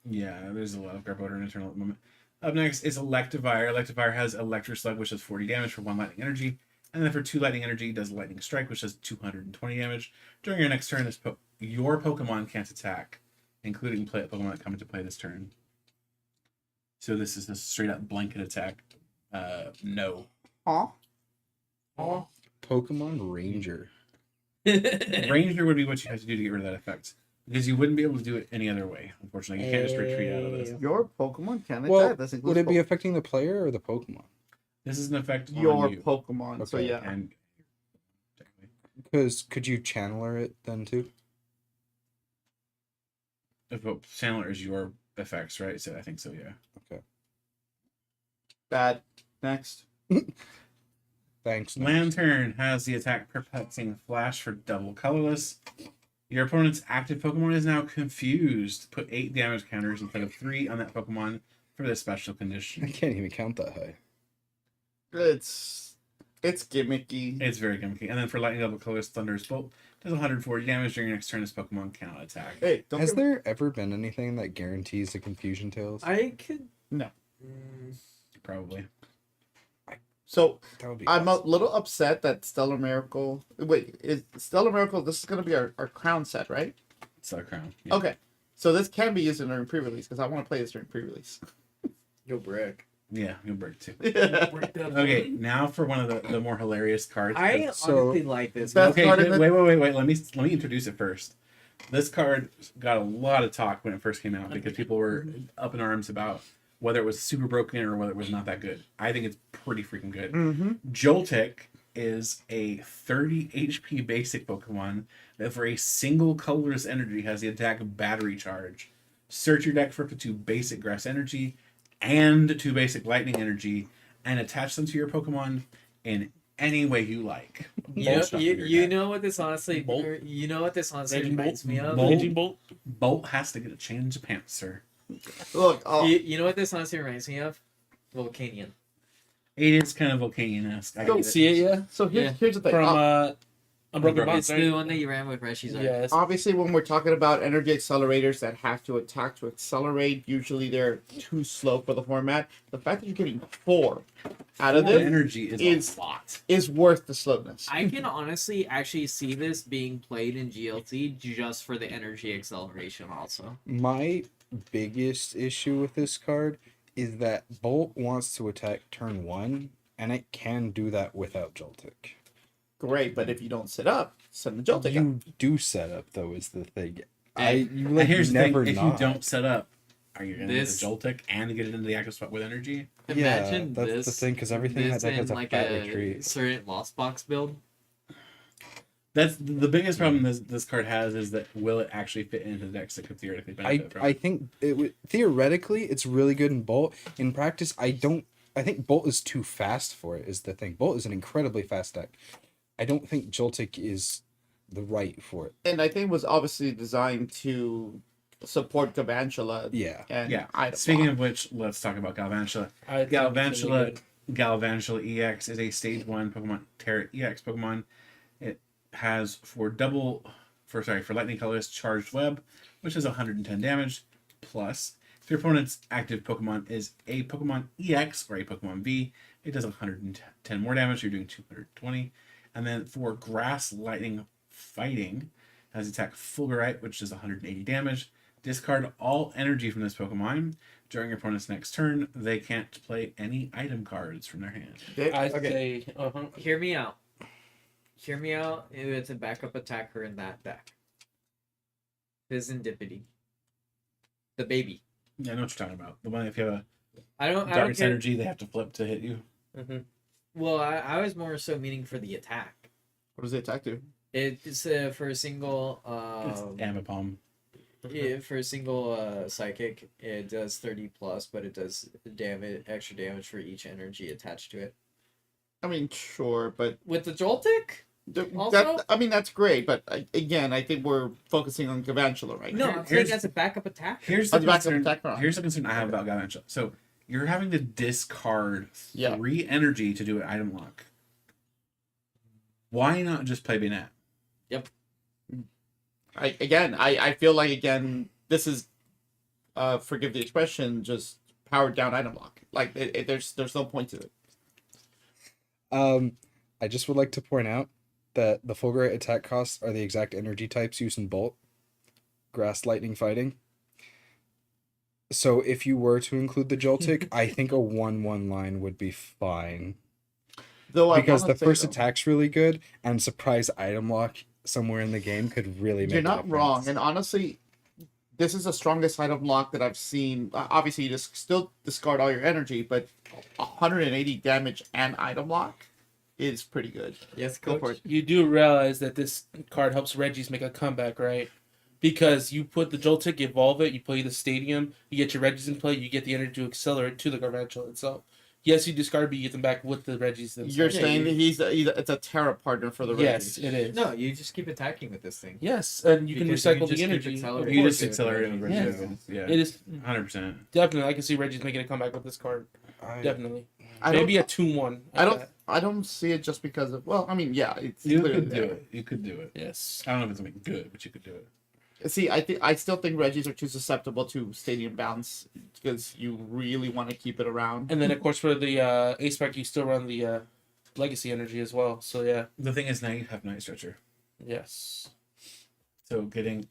yeah, there's a lot of Garbodor in Eternal at the moment. Up next is Electivire. Electivire has Electric Slug, which does 40 damage for 1 lightning energy. And then for 2 lightning energy, it does Lightning Strike, which does 220 damage. During your next turn, your Pokemon can't attack, including Pokemon that come into play this turn. So this is a straight up blanket attack. No. Huh? Pokemon Ranger. Ranger would be what you have to do to get rid of that effect. Because you wouldn't be able to do it any other way, unfortunately. You can't just retreat out of this. Your Pokemon can Well, attack. This Would includes it be affecting the player or the Pokemon? This is an effect your on you. Pokemon? So Okay. yeah. And Because could you channeler it then too? if Chandler is your effects, right? So I think so, yeah. Bad. Next. Thanks. Nick. Lantern has the attack Perplexing Flash for double colorless. Your opponent's active Pokemon is now confused. Put 8 damage counters instead of 3 on that Pokemon for this special I condition. can't even count that high. It's It's gimmicky. It's very gimmicky. And then for lightning double colors, Thunder's Bolt does 140 damage during your next turn. This Pokemon cannot attack. Hey, don't Has get- there ever been anything that guarantees the Confusion Tails? I could. No. Probably. So That would be I'm a awesome. little upset that Stellar Miracle. Wait, is Stellar Miracle? This is going to be our crown set, right? It's a crown. Yeah. Okay. So this can be used during pre-release because I want to play this during pre-release. Yo, brick. Yeah, you'll break too. Break that Okay, down. now for one of the more hilarious cards. I So- honestly like this. Best Okay, card in the- wait. Let me introduce it first. This card got a lot of talk when it first came out because people were up in arms about whether it was super broken or whether it was not that good. I think it's pretty freaking good. Mm-hmm. Joltik is a 30 HP basic Pokemon that for a single colorless energy has the attack Battery Charge. Search your deck for up to 2 basic grass energy and 2 basic lightning energy and attach them to your Pokemon in any way you like. You Bolt know, stuff you, in your you deck. know what this honestly. Bolt. You know what this honestly Raging reminds Bolt. me of. Bolt. Raging Bolt. Bolt has to get a change of pants, sir. Look, You know what this honestly reminds me of? Volcanion. It is kind of Volcanion-esque. I Go- get it. See it, yeah? so here's the thing. From Unbroken Unbroken. Bonds, It's the right? one that you ran with Reshi's art. Yes. Obviously, when we're talking about energy accelerators that have to attack to accelerate, usually they're too slow for the format. The fact that you're getting 4 out of The this energy is is- a lot. is worth the slowness. I can honestly actually see this being played in GLT just for the energy acceleration also. My biggest issue with this card is that Bolt wants to attack turn 1, and it can do that without Joltik. Great, but if you don't sit up, send the Joltik out. You do set up though, is the thing. And- You And like here's the never thing: if not. you don't set up, are you going to get This- the Joltik and get it into the active spot with energy? Imagine that's this. the thing, because everything that this deck has in a like fat a retreat. certain Lost Box build. That's the biggest problem this card has is that will it actually fit into the decks that could theoretically benefit from I it? think it would theoretically it's really good in Bolt. In practice, I think Bolt is too fast for it. Is the thing. Bolt is an incredibly fast deck. I don't think Joltik is the right for it. And I think it was obviously designed to support Galvantula Yeah. and Yeah. Item Speaking Block. of which, let's talk about Galvantula. I think it's really Galvantula, good. Galvantula EX is a stage 1 Pokemon Terra EX Pokemon. It has for lightning colors charged web, which is 110 damage. Plus, if your opponent's active Pokemon is a Pokemon EX or a Pokemon V, it does 110 more damage. You're doing 220. And then for grass lightning fighting, it has attack Fulgurite, which does 180 damage. Discard all energy from this Pokemon. During your opponent's next turn, they can't play any item cards from their hand. I'd Okay. say, Hear me out. Hear me out. It's a backup attacker in that deck. Fizandipity. The baby. Yeah, I know what you're talking about. The one if you have I a don't darkness care. energy, they have to flip to hit you. Well, I was more so meaning for the attack. What does the attack do? It's for a single It's Ambipom. yeah, for a single psychic, it does 30 plus, but it does extra damage for each energy attached to it. I mean, sure, but With the Joltik? Also- that's great. But again, I think we're focusing on Galvantula right No, now. I'm saying here's- that's a backup attack. Here's Oh, the the backup concern. attack round. Here's the concern I have about Galvantula. So you're having to discard Yeah. 3 energy to do an item lock. Why not just play Banette? I feel like this is, forgive the expression, just powered down item lock. Like there's no point to it. I just would like to point out that the Fulgurite attack costs are the exact energy types used in Bolt. Grass, lightning, fighting. So if you were to include the Joltik, I think a 1/1 line would be fine. Though Because I the wanna say, first though, attack's really good, and surprise item lock somewhere in the game could really make you're a not wrong, difference. and honestly, this is the strongest item lock that I've seen. Obviously, you just still discard all your energy, but 180 damage and item lock is pretty good. Yes, Go for coach. it. You do realize that this card helps Regis make a comeback, right? Because you put the Joltik, evolve it, you play the Stadium, you get your Regis in play, you get the energy to accelerate to the Garvantula itself. Yes, you discard, but you get them back with the Regis themselves. You're saying that it's a Terra partner for the Yes, Regis. it is. No, you just keep attacking with this thing. Yes, and you can Because you recycle just the keep energy. accelerating. You course just it would accelerate be. over Yes. Yeah. It is 100%. definitely. I can see Regis making a comeback with this card. I- Definitely. I don't, Maybe a 2-1. I don't I don't see it just because of. Well, I mean, yeah, it's You clearly could do there. it. You could do it. Yes. I don't know if it's something good, but you could do it. See, I still think Reggies are too susceptible to stadium bounce because you really want to keep it around. And then of course for the ace spec, you still run the legacy energy as well. So yeah. The thing is, now you have Night Stretcher, Yes. so getting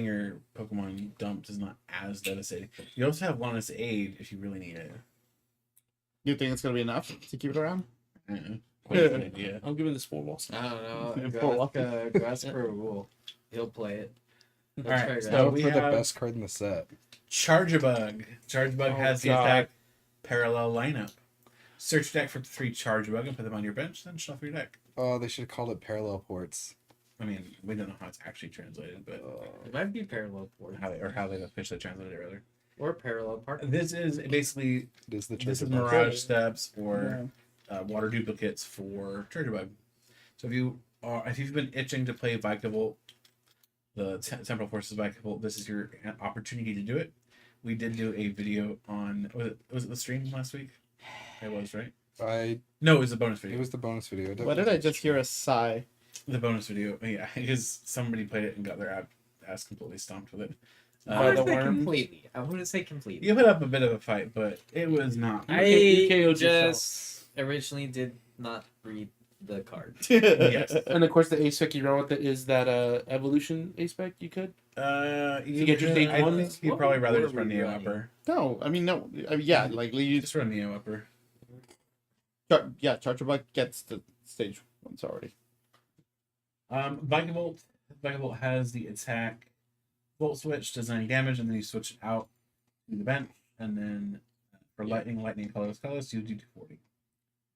your Pokemon dumped is not as devastating. You also have Wanda's Aid if you really need it. You think it's gonna be enough to keep it around? Quite a good idea. I'm giving this 4 walls. I don't Yeah, know. pull up. Grass for a rule. He'll play it. He'll All right, try so that. we for the have- best card in the set. Charjabug. Charjabug Oh, has the God. attack parallel lineup. Search your deck for 3 Charjabug and put them on your bench, then shuffle your deck. Oh, they should have called it parallel ports. I mean, we don't know how it's actually translated, but It might be parallel port how they officially translated it rather. or parallel park. This is basically It is the this is Charjabug. Mirage Steps or water duplicates for Charjabug. So if you've been itching to play Vikavolt, the Temporal Forces Vikavolt, this is your opportunity to do it. We did do a video on was it the stream last week? It was, right? No, it was a bonus video. It was the bonus video. Why did I just hear a sigh? The bonus video, yeah, because somebody played it and got their ass completely stomped with it. I By wouldn't the say worm. completely. I wouldn't say completely. You put up a bit of a fight, but it was not. You I KO'd just originally did not read the card. Yes. And of course the ace spec you run with it is that evolution ace spec you could. You get your could- stage I one? think you'd What probably rather were just run we Neo running? Upper. No, I mean no. Yeah, like you Just run Neo Upper. Chargerbug gets the stage ones already. Vikavolt has the attack Volt Switch, does 90 damage, and then you switch it out to the bench, and then for lightning, colorless, you do 240.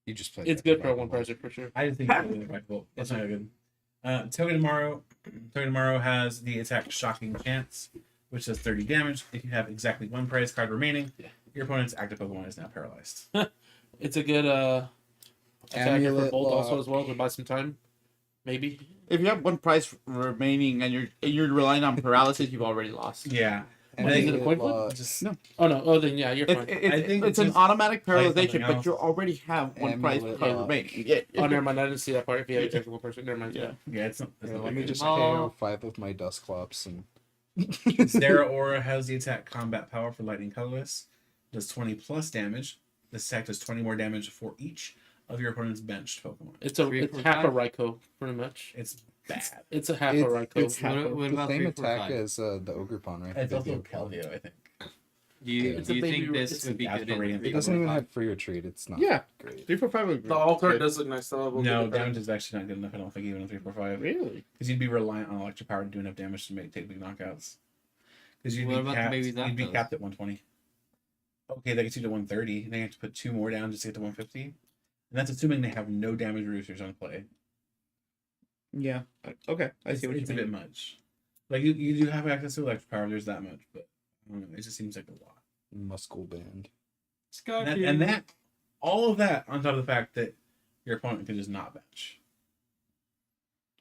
You just played. It's that good for a Vikavolt. 1 pricer for sure. I just think it's really Vikavolt. That's not good. Togedemaru has the attack Shocking Chance, which does 30 damage. If you have exactly 1 prize card remaining, your opponent's active Pokemon is now paralyzed. It's a good attacker for Amulet Bolt also lock. as well to buy some time. Maybe. If you have 1 prize remaining and you're relying on paralysis, you've already lost. Yeah. What, is it a Amulet coin flip? lock. Just No. Oh no. Oh then yeah, you're fine. I think it's an just automatic play something paralyzation, but else. you already have 1 prize Amulet card lock. remaining. Yeah. Oh never mind. I didn't see that part. If you have a technical person, never mind. Yeah. yeah, it's not. Yeah, not let me good. just Oh. KO 5 of my Dusclops and Sarah Aura has the attack combat power for lightning colorless. Does 20 plus damage. This attack does 20 more damage for each of your opponent's benched Pokemon. It's 3, it's 4, half a 5? Raikou, pretty much. It's bad. It's a half It's- a Raikou. it's What, half- what the about same 3, 4, attack 5? as the Ogerpon, right? It's The also video Keldeo, I think. Do you, It's do a you baby- think it's this would be Astral good in Radiant. 3, It doesn't 4, even 5? have free retreat. It's not Yeah. great. 3, 4, 5 would be The alt art good. does look nice though. We'll No, give it that. damage is actually not good enough, I don't think, even in 345. Really? Because you'd be reliant on electric power to do enough damage to take big knockouts. Because you'd What be about the capped. baby You'd be Zapdos? capped at 120. Okay, that gets you to 130. Then you have to put 2 more down just to get to 150. And that's assuming they have no damage reducers on play. Yeah. Okay. I see what you It's a mean. bit much. Like you do have access to electric power. There's that much, but I don't know. It just seems like a lot. Muscle band. And that, all of that, on top of the fact that your opponent can just not bench.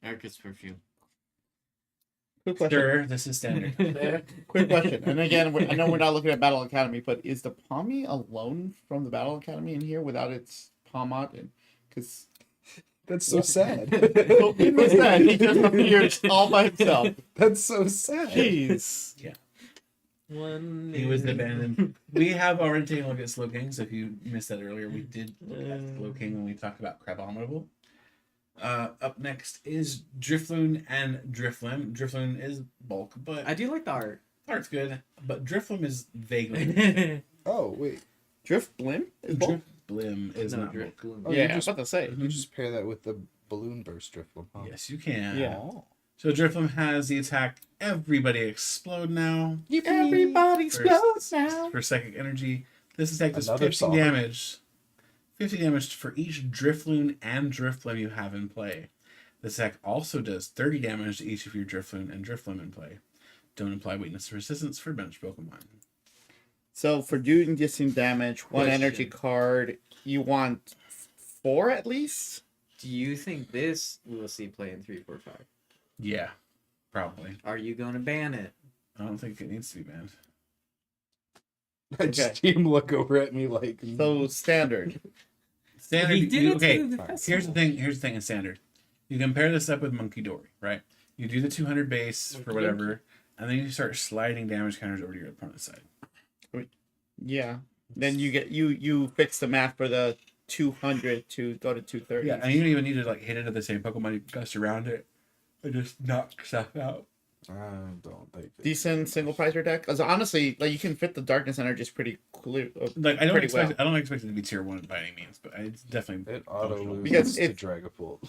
Erica's perfume. Quick question. Sure, this is standard. Quick question. And again, I know we're not looking at Battle Academy, but is the Palmy alone from the Battle Academy in here without its Palmot? Because That's so sad. it was that he just appeared all by himself. That's so sad. Jeez. One. He was abandoned. We have already taken a look at Slowking, so if you missed that earlier, we did look at Slowking when we talked about Crabominable. Up next is Drifloon and Drifloon. Drifloon is bulk, but I do like the art. art's good. But Drifloon is vaguely Oh wait. Drift Blim? Is bulk? Drifblim is No, not Drift bulk. Bloom. Oh, Yeah, you I was just- about to say. You just pair that with the balloon burst Drifloon. Huh? Yes, you can. Yeah. Oh. So Drifloon has the attack Everybody Explode now. Everybody explodes now. For psychic energy. This attack does Another 50 song. damage. 50 damage for each Drifloon and Drifblim you have in play. This attack also does 30 damage to each of your Drifloon and Drifblim in play. Don't apply weakness or resistance for bench Pokemon. So for doing distance damage, 1 Question. energy card, you want 4 at least? Do you think this we will see play in 3, 4, 5? Yeah, probably. Are you going to ban it? I don't think it needs to be banned. I just see him look over at me like. So standard. Standard. He did it Okay, to the Here's here's festival. the thing. Here's the thing in standard. You compare this up with Monkey Dory, right? You do the 200 base for Monkey whatever, and then you start sliding damage counters over to your opponent's side. Yeah. Then you get you fix the math for the 200 to go to 230. Yeah, and you don't even need to like hit into the same Pokemon. You gust around it and just knock stuff out. I don't think it- Decent single pricer deck. Because honestly, like you can fit the darkness energies pretty clear. Like I don't Pretty expect well. I don't expect it to be tier 1 by any means, but it's definitely it auto functional. loses Because to if- Dragapult.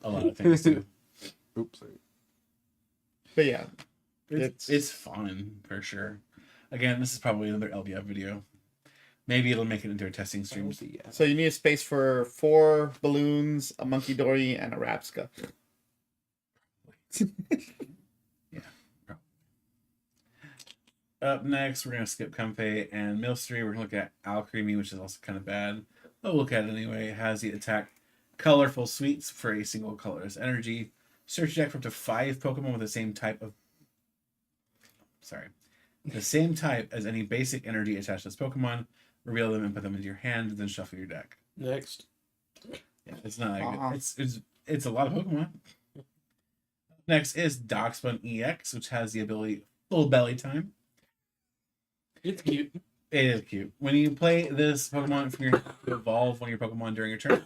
a lot of things too. Oops. Sorry. But yeah, It's fun for sure. Again, this is probably another LBF video. Maybe it'll make it into a testing stream. so you need a space for 4 balloons, a Monkey Dory, and a Rapska. Up next, we're gonna skip Comfey and Milcery. We're gonna look at Alcremie, which is also kind of bad. But we'll look at it anyway. It has the attack Colorful Sweets for a single colorless energy. Search deck for up to 5 Pokemon with the same type of. Sorry. The same type as any basic energy attached to this Pokemon. Reveal them and put them into your hand, then shuffle your deck. Next. Yeah, it's not. Uh-uh. It's a lot of Pokemon. Next is Darkspun EX, which has the ability Full Belly Time. It's cute. It is cute. When you play this Pokemon, if you're to evolve one of your Pokemon during your turn,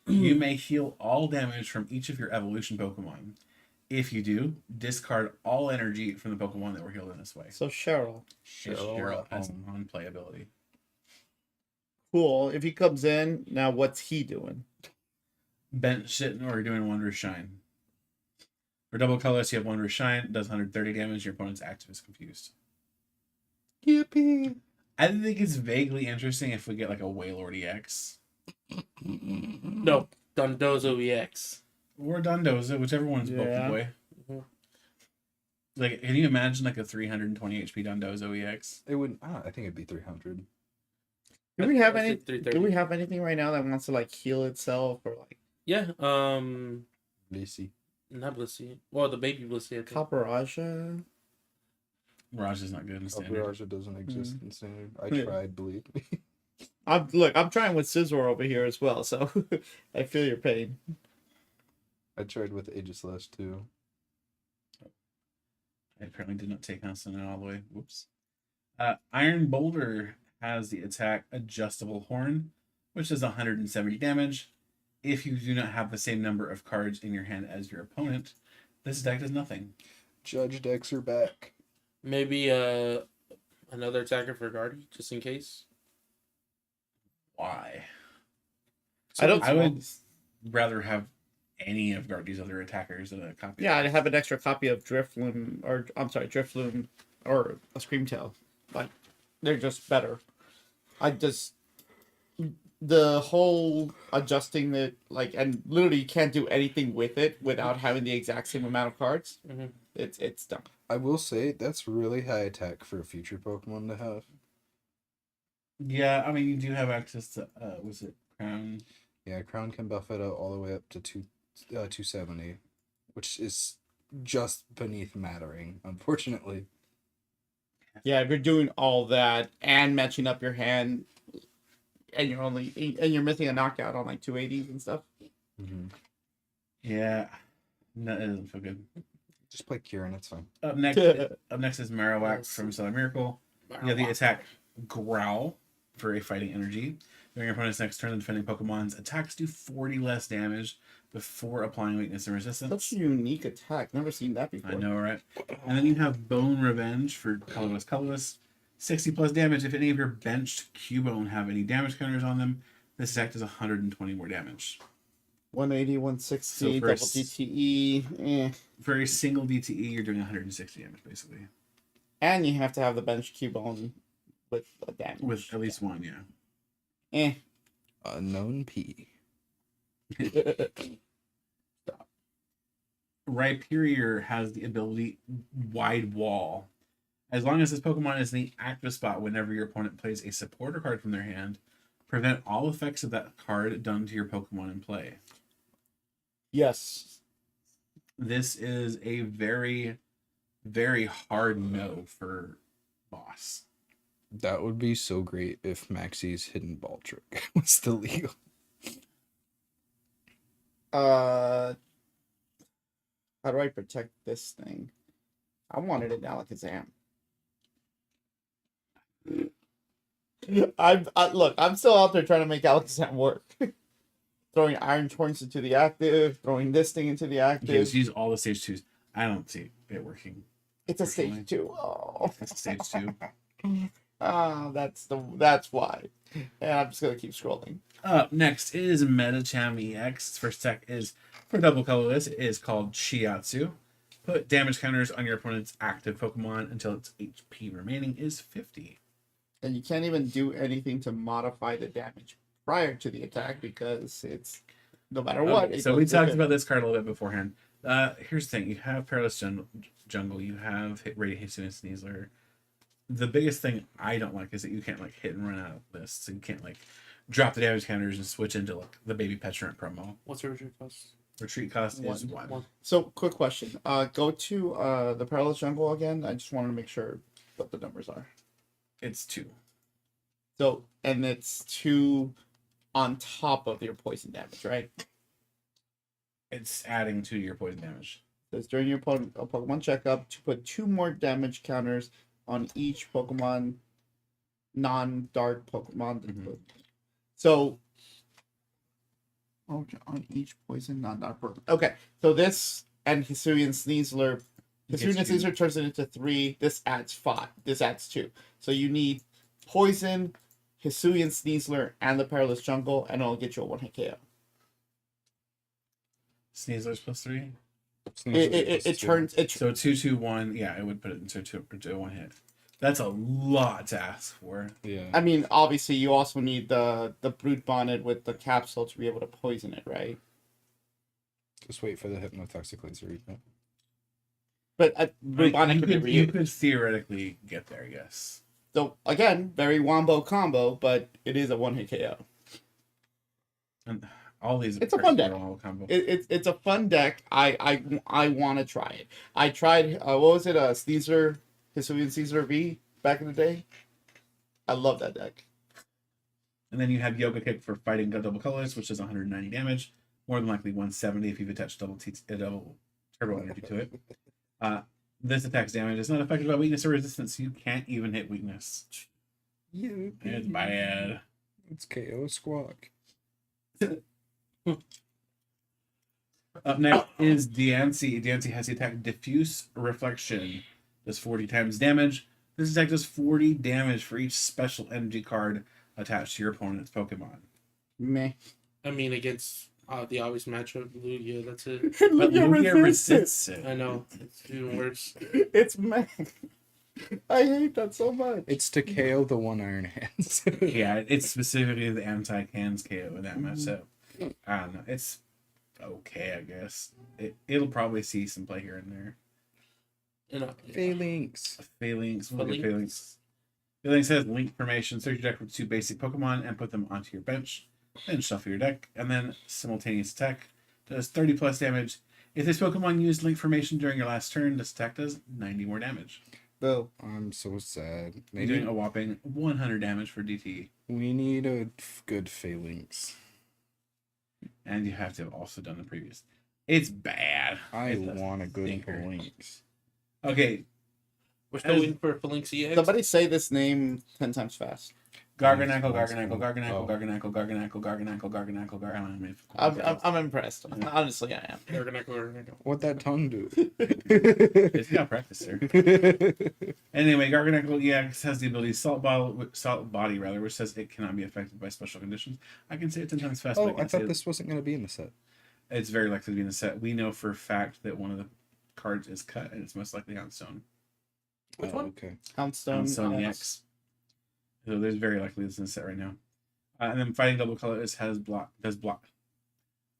you may heal all damage from each of your evolution Pokemon. If you do, discard all energy from the Pokemon that were healed in this way. So Cheryl, Cheryl has home. on-play ability. cool. If he comes in, now what's he doing? Bench it or doing Wondrous Shine. For double colors, you have Wondrous Shine, does 130 damage, your opponent's active is confused. Yippee! I think it's vaguely interesting if we get like a Wailord EX. No, Dondozo EX. Or Dondoza, whichever one's Bulky Yeah. Boy. Mhm. Like, can you imagine like a 320 HP Dondozo EX? It would. I think it'd be 300. Do we have I any? said 330. Do we have anything right now that wants to like heal itself or like Yeah. Lacey. Not Blissey. Well, the baby Blissey. I think. Copperaja? Mirage is not good in Oh, standard. Barrage doesn't exist in standard. I Yeah. tried, believe me. I'm trying with Scizor over here as well, so I feel your pain. I tried with Aegislash too. I apparently did not take Constant all the way. Whoops. Iron Boulder has the attack Adjustable Horn, which does 170 damage. If you do not have the same number of cards in your hand as your opponent, this deck does nothing. Judge decks are back. Maybe another attacker for Guardy, just in case. Why? I would rather have any of Guardy's other attackers than a copy. Yeah, I'd have an extra copy of Drifloon, or I'm sorry, Drifloon, or a Screamtail. Like, they're just better. The whole adjusting the like, and literally you can't do anything with it without having the exact same amount of cards. Mhm. It's dumb. I will say that's really high attack for a future Pokemon to have. Yeah, I mean, you do have access to, was it Crown? Yeah, Crown can buff it out all the way up to 270, which is just beneath Mattering, unfortunately. Yeah, if you're doing all that and matching up your hand, and you're missing a knockout on like 280s and stuff. Mm-hmm. Yeah, no, it doesn't feel good. Just play Kieran, it's fine. Up next is Marowak from Stellar Miracle. You have the Marowak. attack Growl for a fighting energy. During your opponent's next turn, the defending Pokemon's attacks do 40 less damage before applying weakness and resistance. Such a unique attack. Never seen that before. I know, right? And then you have Bone Revenge for colorless. 60 plus damage. If any of your benched Cubone have any damage counters on them, this attack does 120 more damage. 180, 160, So for double a s- DTE. For a single DTE, you're doing 160 damage, basically. And you have to have the bench Cubone with a damage. With at least one, yeah. Unknown P. Rhyperior has the ability Wide Wall. As long as this Pokemon is in the active spot whenever your opponent plays a supporter card from their hand, prevent all effects of that card done to your Pokemon in play. Yes. This is a very, very hard no for boss. That would be so great if Maxie's hidden ball trick was still legal. How do I protect this thing? I wanted an Alakazam. Look. I'm still out there trying to make Alakazam work. Throwing Iron Torrents into the active, throwing this thing into the Okay, active. so use all the stage 2s. I don't see it working. It's a unfortunately. stage 2. Oh, It's stage 2. that's why. And I'm just gonna keep scrolling. Up next is Metacham EX. Its first attack is for double colorless. It is called Shiatsu. Put damage counters on your opponent's active Pokemon until its HP remaining is 50. And you can't even do anything to modify the damage prior to the attack because it's no matter what. Okay, it so we goes to talked 50. about this card a little bit beforehand. Here's the thing: you have Perilous Jungle, you have Radiant Hisuian Sneasler. The biggest thing I don't like is that you can't like hit and run out of this. So you can't like drop the damage counters and switch into like the Baby Petulant promo. What's your retreat cost? Retreat cost is One. 1. So, quick question. Go to the Perilous Jungle again. I just wanted to make sure what the numbers are. It's 2. So, and it's 2 on top of your poison damage, right? It's adding 2 to your poison damage. Says during your Pokemon checkup to put 2 more damage counters on each Pokemon, non-dark Pokemon. Mhm. So, on each poison, non-dark Pokemon. Okay, so this and Hisuian Sneasler. Gets Hisuian you- Sneasler turns it into 3. This adds 5. This adds 2. So you need poison, Hisuian Sneasler, and the Perilous Jungle, and it'll get you a 1-hit KO. Sneasler's plus 3. It turns it. So 2-2-1. Yeah, it would put it into a 1 hit. That's a lot to ask for. Yeah. I mean, obviously, you also need the Brute Bonnet with the capsule to be able to poison it, right? Just wait for the Hypnotoxic Laser. But I Brute mean, Bonnet you could be could, you reused. could theoretically get there, yes. So again, very wombo combo, but it is a 1-hit KO. And all these. It's a are fun deck. all combo. It's a fun deck. I want to try it. I tried. What was it? Hisuian Caesar V back in the day. I love that deck. And then you have Yoga Kick for fighting double colors, which does 190 damage, more than likely 170 if you've attached double turbo energy to it. This attack's damage is not affected by weakness or resistance, so you can't even hit weakness. Yeah. It's bad. It's KO Squawk. Up next is Diancie. Diancie has the attack Diffuse Reflection. Does 40 times damage. This attack does 40 damage for each special energy card attached to your opponent's Pokemon. Meh. I mean, against the obvious matchup, Lugia, that's it. But Lugia Lugia resists resists it. I know. It's even worse. it. It's meh. I hate that so much. It's to KO the one Iron Hands. Yeah, it's specifically the anti-cans KO in that match. So I don't know. It's okay, I guess. It'll probably see some play here and there. You know, Phalanx. Phalanx. We'll Phalanx. get Phalanx. Phalanx has link formation. Search your deck for 2 basic Pokemon and put them onto your bench. Then shuffle your deck, and then simultaneous attack does 30 plus damage. If this Pokemon used link formation during your last turn, this attack does 90 more damage. Boo. I'm so sad. You're Maybe doing a whopping 100 damage for DT. we need a good Phalanx. And you have to have also done the previous. It's bad. I It's want a good stinker. Phalanx. Okay, we're still waiting for Phalanx EX. Somebody say this name 10 times fast. Garganackle, Oh. Garganackle, Garganackle, Garganackle, Garganackle, Garganackle, Garganackle, Garganackle. I'm impressed. Honestly, I am. What'd that tongue do? It's got practice, sir. Anyway, Garganackle EX has the ability Salt Body, which says it cannot be affected by special conditions. I can say it 10 times fast. Oh, but I can't say thought it. this wasn't going to be in the set. It's very likely to be in the set. We know for a fact that one of the cards is cut, and it's most likely Houndstone. Which Oh, one? okay. Houndstone. Houndstone EX. So there's very likely this in the set right now. And then Fighting Double Colorless does block.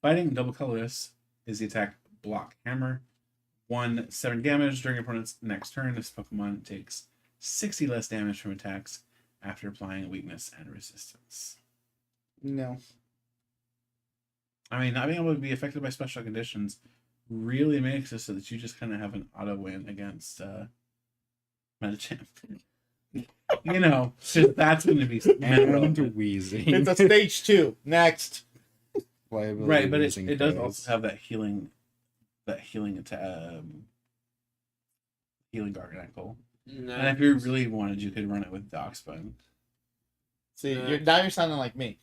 Fighting Double Colorless is the attack Block Hammer. 1/7 damage during your opponent's next turn. This Pokemon takes 60 less damage from attacks after applying weakness and resistance. No. I mean, not being able to be affected by special conditions really makes it so that you just kind of have an auto win against Metachamp. You know, 'cause that's going to be And memorable. wheezing. It's a stage 2. Next. liability. Right, but losing it does cards. also have that healing healing garganacle. Nah, And if you really wanted, you could run it with Doxbun. See, Nah. you're sounding like me.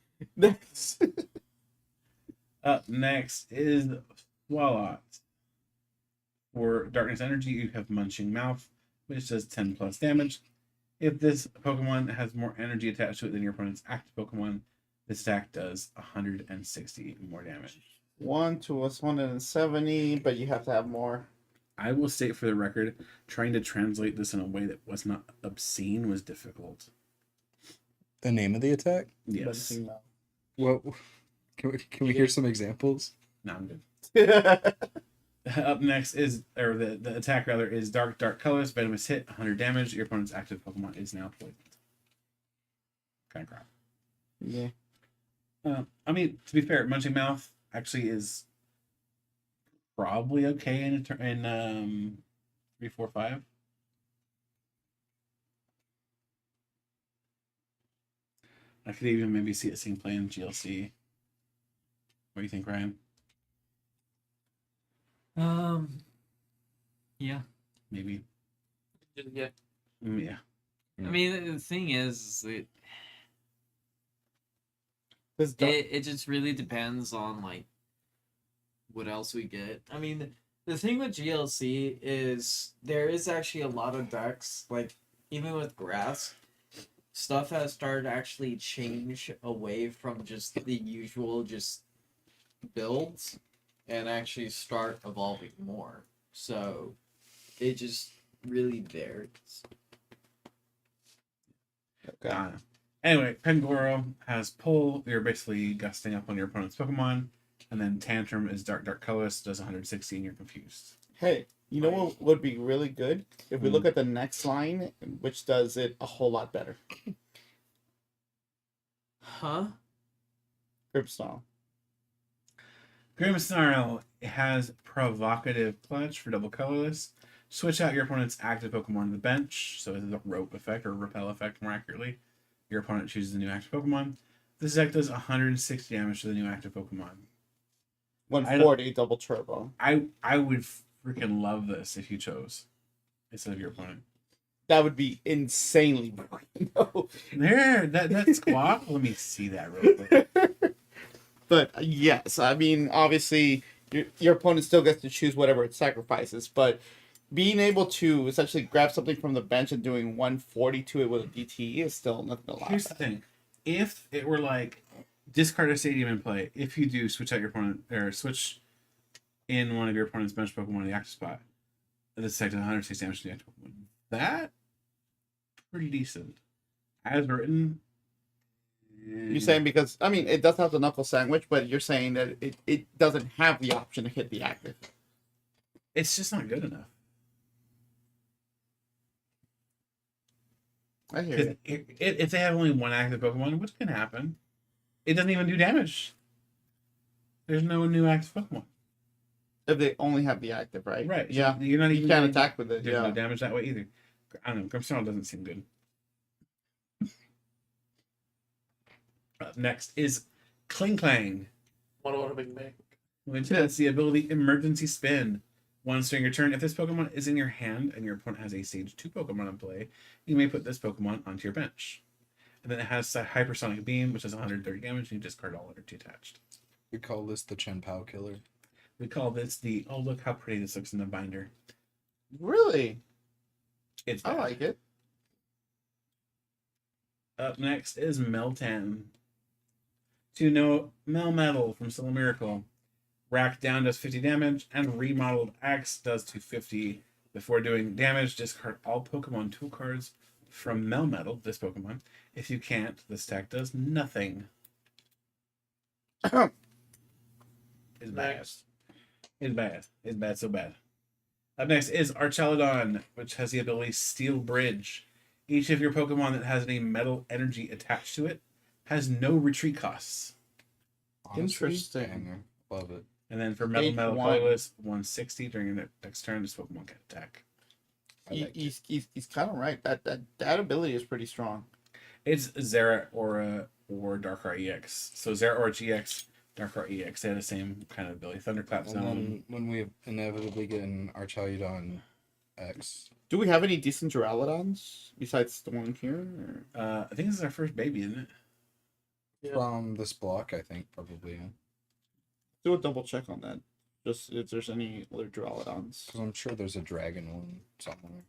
Up next is Swalot. For Darkness Energy, you have Munching Mouth, which does 10 plus damage. If this Pokemon has more energy attached to it than your opponent's active Pokemon, this attack does 160 more damage. 1 to 170, but you have to have more. I will state for the record, trying to translate this in a way that was not obscene was difficult. The name of the attack? Yes. Munching mouth. What? Can we hear some examples? No, I'm good. Up next is, or the attack rather, is Dark Colors, Venomous Hit, 100 damage. Your opponent's active Pokemon is now poisoned. Kind of crap. Yeah. I mean, to be fair, Munching Mouth actually is probably okay in 3, 4, 5. I could even maybe see it seeing play in GLC. What do you think, Ryan? Yeah. Maybe. yeah. Yeah. I mean, the thing is that This dark, it just really depends on like what else we get. I mean, the thing with GLC is there is actually a lot of decks, like even with grass, stuff has started to actually change away from just the usual just builds and actually start evolving more. So it just really varies. okay. Anyway, Pangoro has Pull. You're basically gusting up on your opponent's Pokemon. And then Tantrum is Dark Colors, does 160, and you're confused. Hey, you know what would be really good? If we look at the next line, which does it a whole lot better. Huh? Grimmsnarl. Grimmsnarl has Provocative Clutch for double colorless. Switch out your opponent's active Pokemon to the bench. So it's a rope effect or repel effect, more accurately. Your opponent chooses a new active Pokemon. This deck does 160 damage to the new active Pokemon. 140 double turbo. I would freaking love this if you chose instead of your opponent. That would be insanely broken. No. There, that squawk. Let me see that real quick. But yes, I mean, obviously, your opponent still gets to choose whatever it sacrifices, but being able to essentially grab something from the bench and doing 140 to it with a DTE is still nothing to laugh Here's the at. thing: if it were like discard a stadium and play, if you do switch out your opponent or switch in one of your opponent's bench Pokemon in the active spot, this attack does 160 damage to the active Pokemon. That pretty decent. As written. You're saying because, I mean, it does have the knuckle sandwich, but you're saying that it doesn't have the option to hit the active. it's just not good enough. I hear 'Cause you. if they have only one active Pokemon, which can happen, it doesn't even do damage. There's no new active Pokemon. If they only have the active, right? Right. Yeah. You're not You even can't getting- attack with it. There's Yeah. no damage that way either. I don't know. Grimmsnarl doesn't seem good. Up next is Kling Clang, What a big bang. which has the ability Emergency Spin. Once during your turn, if this Pokemon is in your hand and your opponent has a Stage 2 Pokemon in play, you may put this Pokemon onto your bench. And then it has a Hypersonic Beam, which does 130 damage, and you discard all energy attached. We call this the Chen Pao killer. We call this the, oh, look how pretty this looks in the binder. Really? It's I bad. like it. Up next is Meltan. To know Melmetal from Solar Miracle. Rack down does 50 damage, and Remodeled Axe does 250. Before doing damage, discard all Pokemon tool cards from Melmetal, this Pokemon. If you can't, this attack does nothing. It's bad. Next. It's bad. It's bad, so bad. Up next is Archelodon, which has the ability Steel Bridge. Each of your Pokemon that has any metal energy attached to it has no retreat costs. Interesting. banger. Love it. And then for Metal H1. Colorless, 160 during your next turn, this Pokemon can attack. I like it. He's kind of right. That ability is pretty strong. It's Zera Aura or Darkrai EX. So Zera Aura GX Darkrai EX. They had the same kind of ability. Thunderclap And Zone. then when we inevitably get an Archaliudon X, Do we have any decent Duraludons besides the one here? Or? I think this is our first baby, isn't it? from this block, I think probably. Yeah. Do a double check on that. Just if there's any other Duraludons. Because I'm sure there's a dragon one somewhere.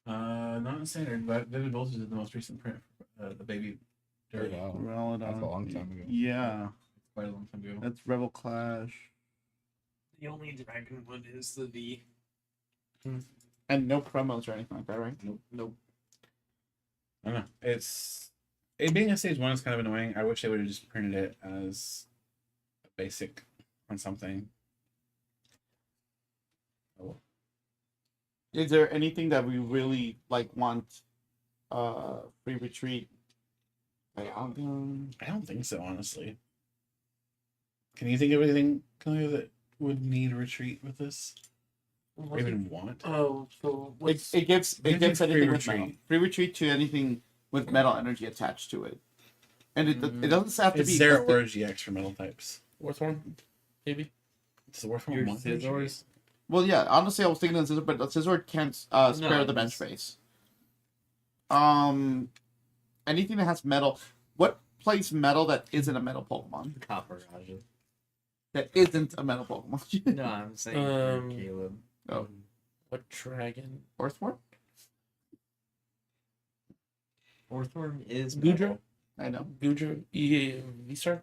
Not in standard, but Vivid Voltage is the most recent print. The baby. Oh, Dirt. wow. Duraludon. That's a long time ago. Yeah, Quite a long time ago. that's Rebel Clash. The only dragon one is the V. And no promos or anything like that, right? Nope. I don't know. It being a stage 1 is kind of annoying. I wish they would have just printed it as a basic on something. Oh. Is there anything that we really want free retreat? I don't think so, honestly. Can you think of anything Kalia, that would need a retreat with this? Or even want? Oh, so It gives Gives you free anything with metal. retreat. Free retreat to anything with metal energy attached to it. And it doesn't have to It's be Zero or GX for metal types. worth one, maybe. It's the worst one. Your one. scissors. Well, yeah. Honestly, I was thinking of Scizor, but the Scizor can't spare No, the bench it's- space. Anything that has metal. What plays metal that isn't a metal Pokemon? Copper Raja. That isn't a metal Pokemon. No, I'm saying Caleb. Oh. What dragon? Earthworm? Orthworm is Goodra? metal. I know. Goodra? V-Star?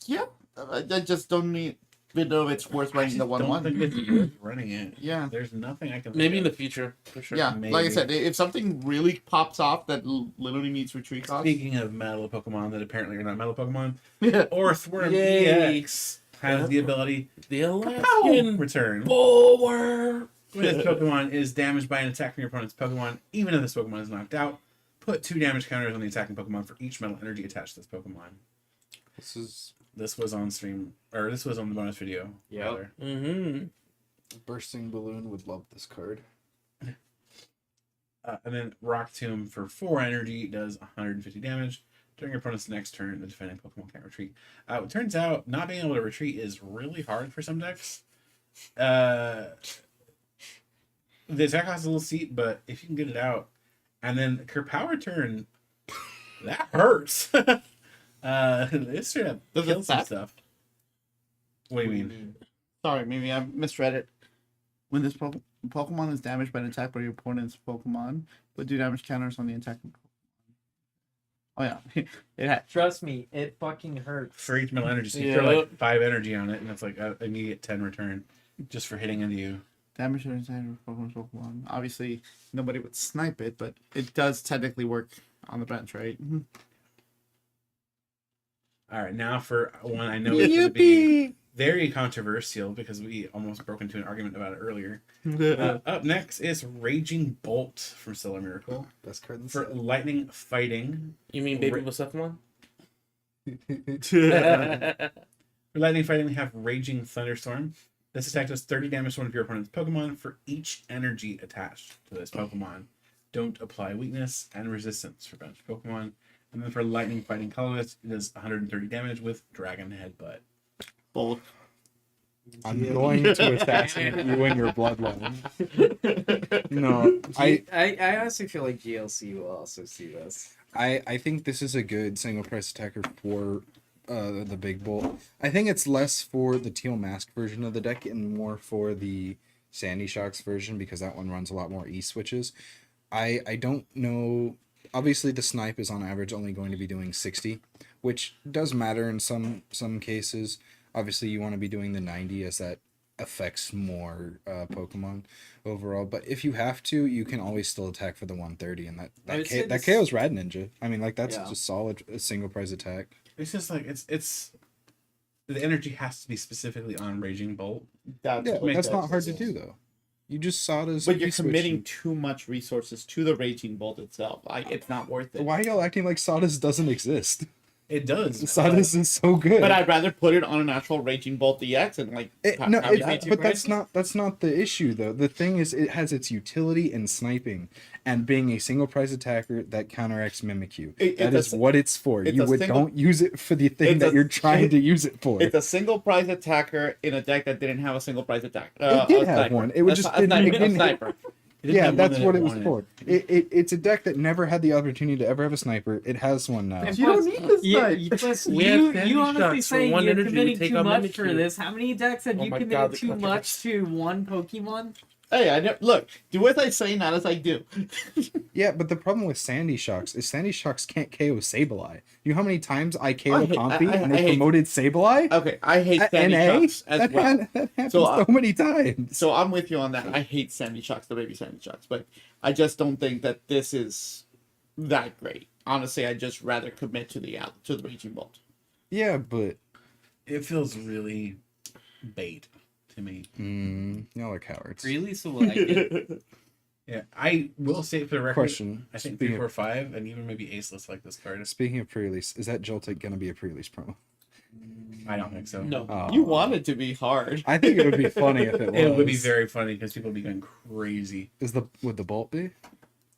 Yeah. I just don't need. Know if it's worth I running just the don't think 1-1. it's worth running it. Yeah. There's nothing I can. Maybe in think the future, for sure. Yeah, like I Maybe. said, if something really pops off that literally needs retreat of. costs, Speaking of metal Pokemon that apparently are not metal Pokemon, yeah. Orthworm Yay. EX has the ability The to Alaskan return. Bulwark! When this Pokemon is damaged by an attack from your opponent's Pokemon, even if this Pokemon is knocked out, put 2 damage counters on the attacking Pokemon for each metal energy attached to this Pokemon. This was on stream, or this was on the bonus video. Yep. rather. Mm-hmm. Bursting Balloon would love this card. And then Rock Tomb for 4 energy does 150 damage. During your opponent's next turn, the defending Pokemon can't retreat. It turns out not being able to retreat is really hard for some decks. The attack costs a little steep, but if you can get it out, and then Kerpower turn, that hurts. It's straight up Does it kills some stack? stuff. What do you mean? Sorry, maybe I misread it. When this Pokemon is damaged by an attack by your opponent's Pokemon, put 2 damage counters on the attacking Pokemon. Oh yeah, it had. Trust me, it fucking hurts. For each metal energy, so you Yeah. throw like 5 energy on it, and it's like an immediate 10 return just for hitting into you. Damage to inside Pokemon's Pokemon. Obviously, nobody would snipe it, but it does technically work on the bench, right? All right, now for one I know is going to be very controversial because we almost broke into an argument about it earlier. Up next is Raging Bolt from Stellar Miracle. Best card in the For set. lightning fighting. You mean Baby Ra- Bucephalon? For lightning fighting, we have Raging Thunderstorm. This attack does 30 damage to one of your opponent's Pokemon for each energy attached to this Pokemon. Don't apply weakness and resistance for bench Pokemon. And then for lightning fighting colorless, it does 130 damage with Dragon Headbutt. Bolt. I'm going to assassinate you and your bloodline. No, I honestly feel like GLC will also see this. I think this is a good single price attacker for the big bolt. I think it's less for the Teal Mask version of the deck and more for the Sandy Shocks version because that one runs a lot more E switches. I don't know. Obviously, the snipe is on average only going to be doing 60, which does matter in some cases. Obviously, you want to be doing the 90 as that affects more Pokemon overall. But if you have to, you can always still attack for the 130, and I would say that this- KO's Rad Ninja. I mean, like that's Yeah. just solid single price attack. It's just like it's the energy has to be specifically on Raging Bolt. That's Yeah, what that's that not hard to is. do though. You just saw it as. But you're E-switch committing and- too much resources to the Raging Bolt itself. It's not worth it. Why are y'all acting like Sawdust doesn't exist? It does. Sawdust is so good. But I'd rather put it on an actual Raging Bolt DX and like. No, have it be be- too but pricey? that's not the issue though. The thing is, it has its utility in sniping and being a single prize attacker that counteracts Mimikyu. That is what it's for. it's You a would single- don't use it for the thing it's that a- you're trying to use it for. It's a single prize attacker in a deck that didn't have a single prize attack. It did a have sniper. one. It would A just sni- a didn't- sniper. it didn't- A sniper. It didn't Yeah, have one that's that what it was wanted. for. It's a deck that never had the opportunity to ever have a sniper. It has one now. And You don't plus- need this Yeah, snipe. you, plus, We have you, Sandy you honestly shots for saying one you're energy, we committing take too out much for Mimikyu. this. How many decks have Oh you my committed God, the too much controversy. to one Pokemon? Hey, I know. Look, do as I say, not as I do. Yeah, but the problem with Sandy Shocks is Sandy Shocks can't KO Sableye. You know how many times I I KO hate- Comfy I- and I they hate- promoted Sableye? Okay, I hate At Sandy NA? Shocks as that, well. that happens So, so many times. So I'm with you on that. I hate Sandy Shocks, the baby Sandy Shocks, but I just don't think that this is that great. Honestly, I'd just rather commit to the Raging Bolt. Yeah, but It feels really bait to me. y'all are cowards. Really? So like it. Yeah, I will say for the record, Question. I think Speaking 3, of- 4, 5, and even maybe Aceless like this card. Speaking of pre-release, is that Joltik gonna be a pre-release promo? I don't think so. No. Aw. You want it to be hard. I think it would be funny if it was. It would be very funny because people would be going crazy. Would the bolt be?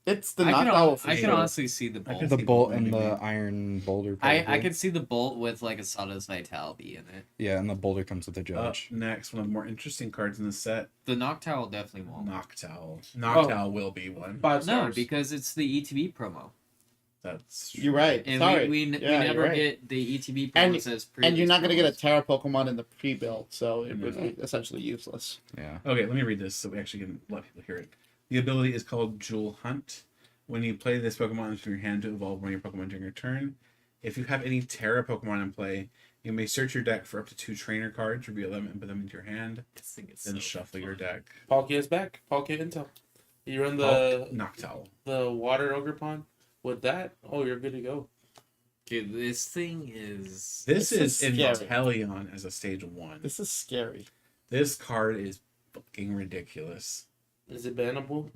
It's the I can, knockout. for I can sure. honestly see the bolt. could The see bolt bolt and the maybe. iron boulder. I probably. could see the bolt with like a Sawdust Vitality in it. Yeah, and the boulder comes with the Up judge. next, one of the more interesting cards in the set, The Noctowl definitely won't. Noctowl. Noctowl will be one. 5 No, stars. because it's the ETB promo. That's You're right. And Sorry. we Yeah, never you're right. get the ETB And- promos as And you're not going to get a promos. Terra Pokemon in the pre-build, so it would No. be essentially useless. Yeah. Okay, let me read this so we actually can let people hear it. The ability is called Jewel Hunt. When you play this Pokemon from your hand to evolve one of your Pokemon during your turn, if you have any Terra Pokemon in play, you may search your deck for up to 2 trainer cards, reveal them, and put them into your hand, This thing is then so shuffle your fun. deck. Palkia is back. Palkia Intel. You run Noctowl. the water ogre pond with that. Oh, you're good to go. Dude, this thing is. This This is is scary. Inteleon as a stage 1. This is scary. This card is fucking ridiculous. Is it bannable?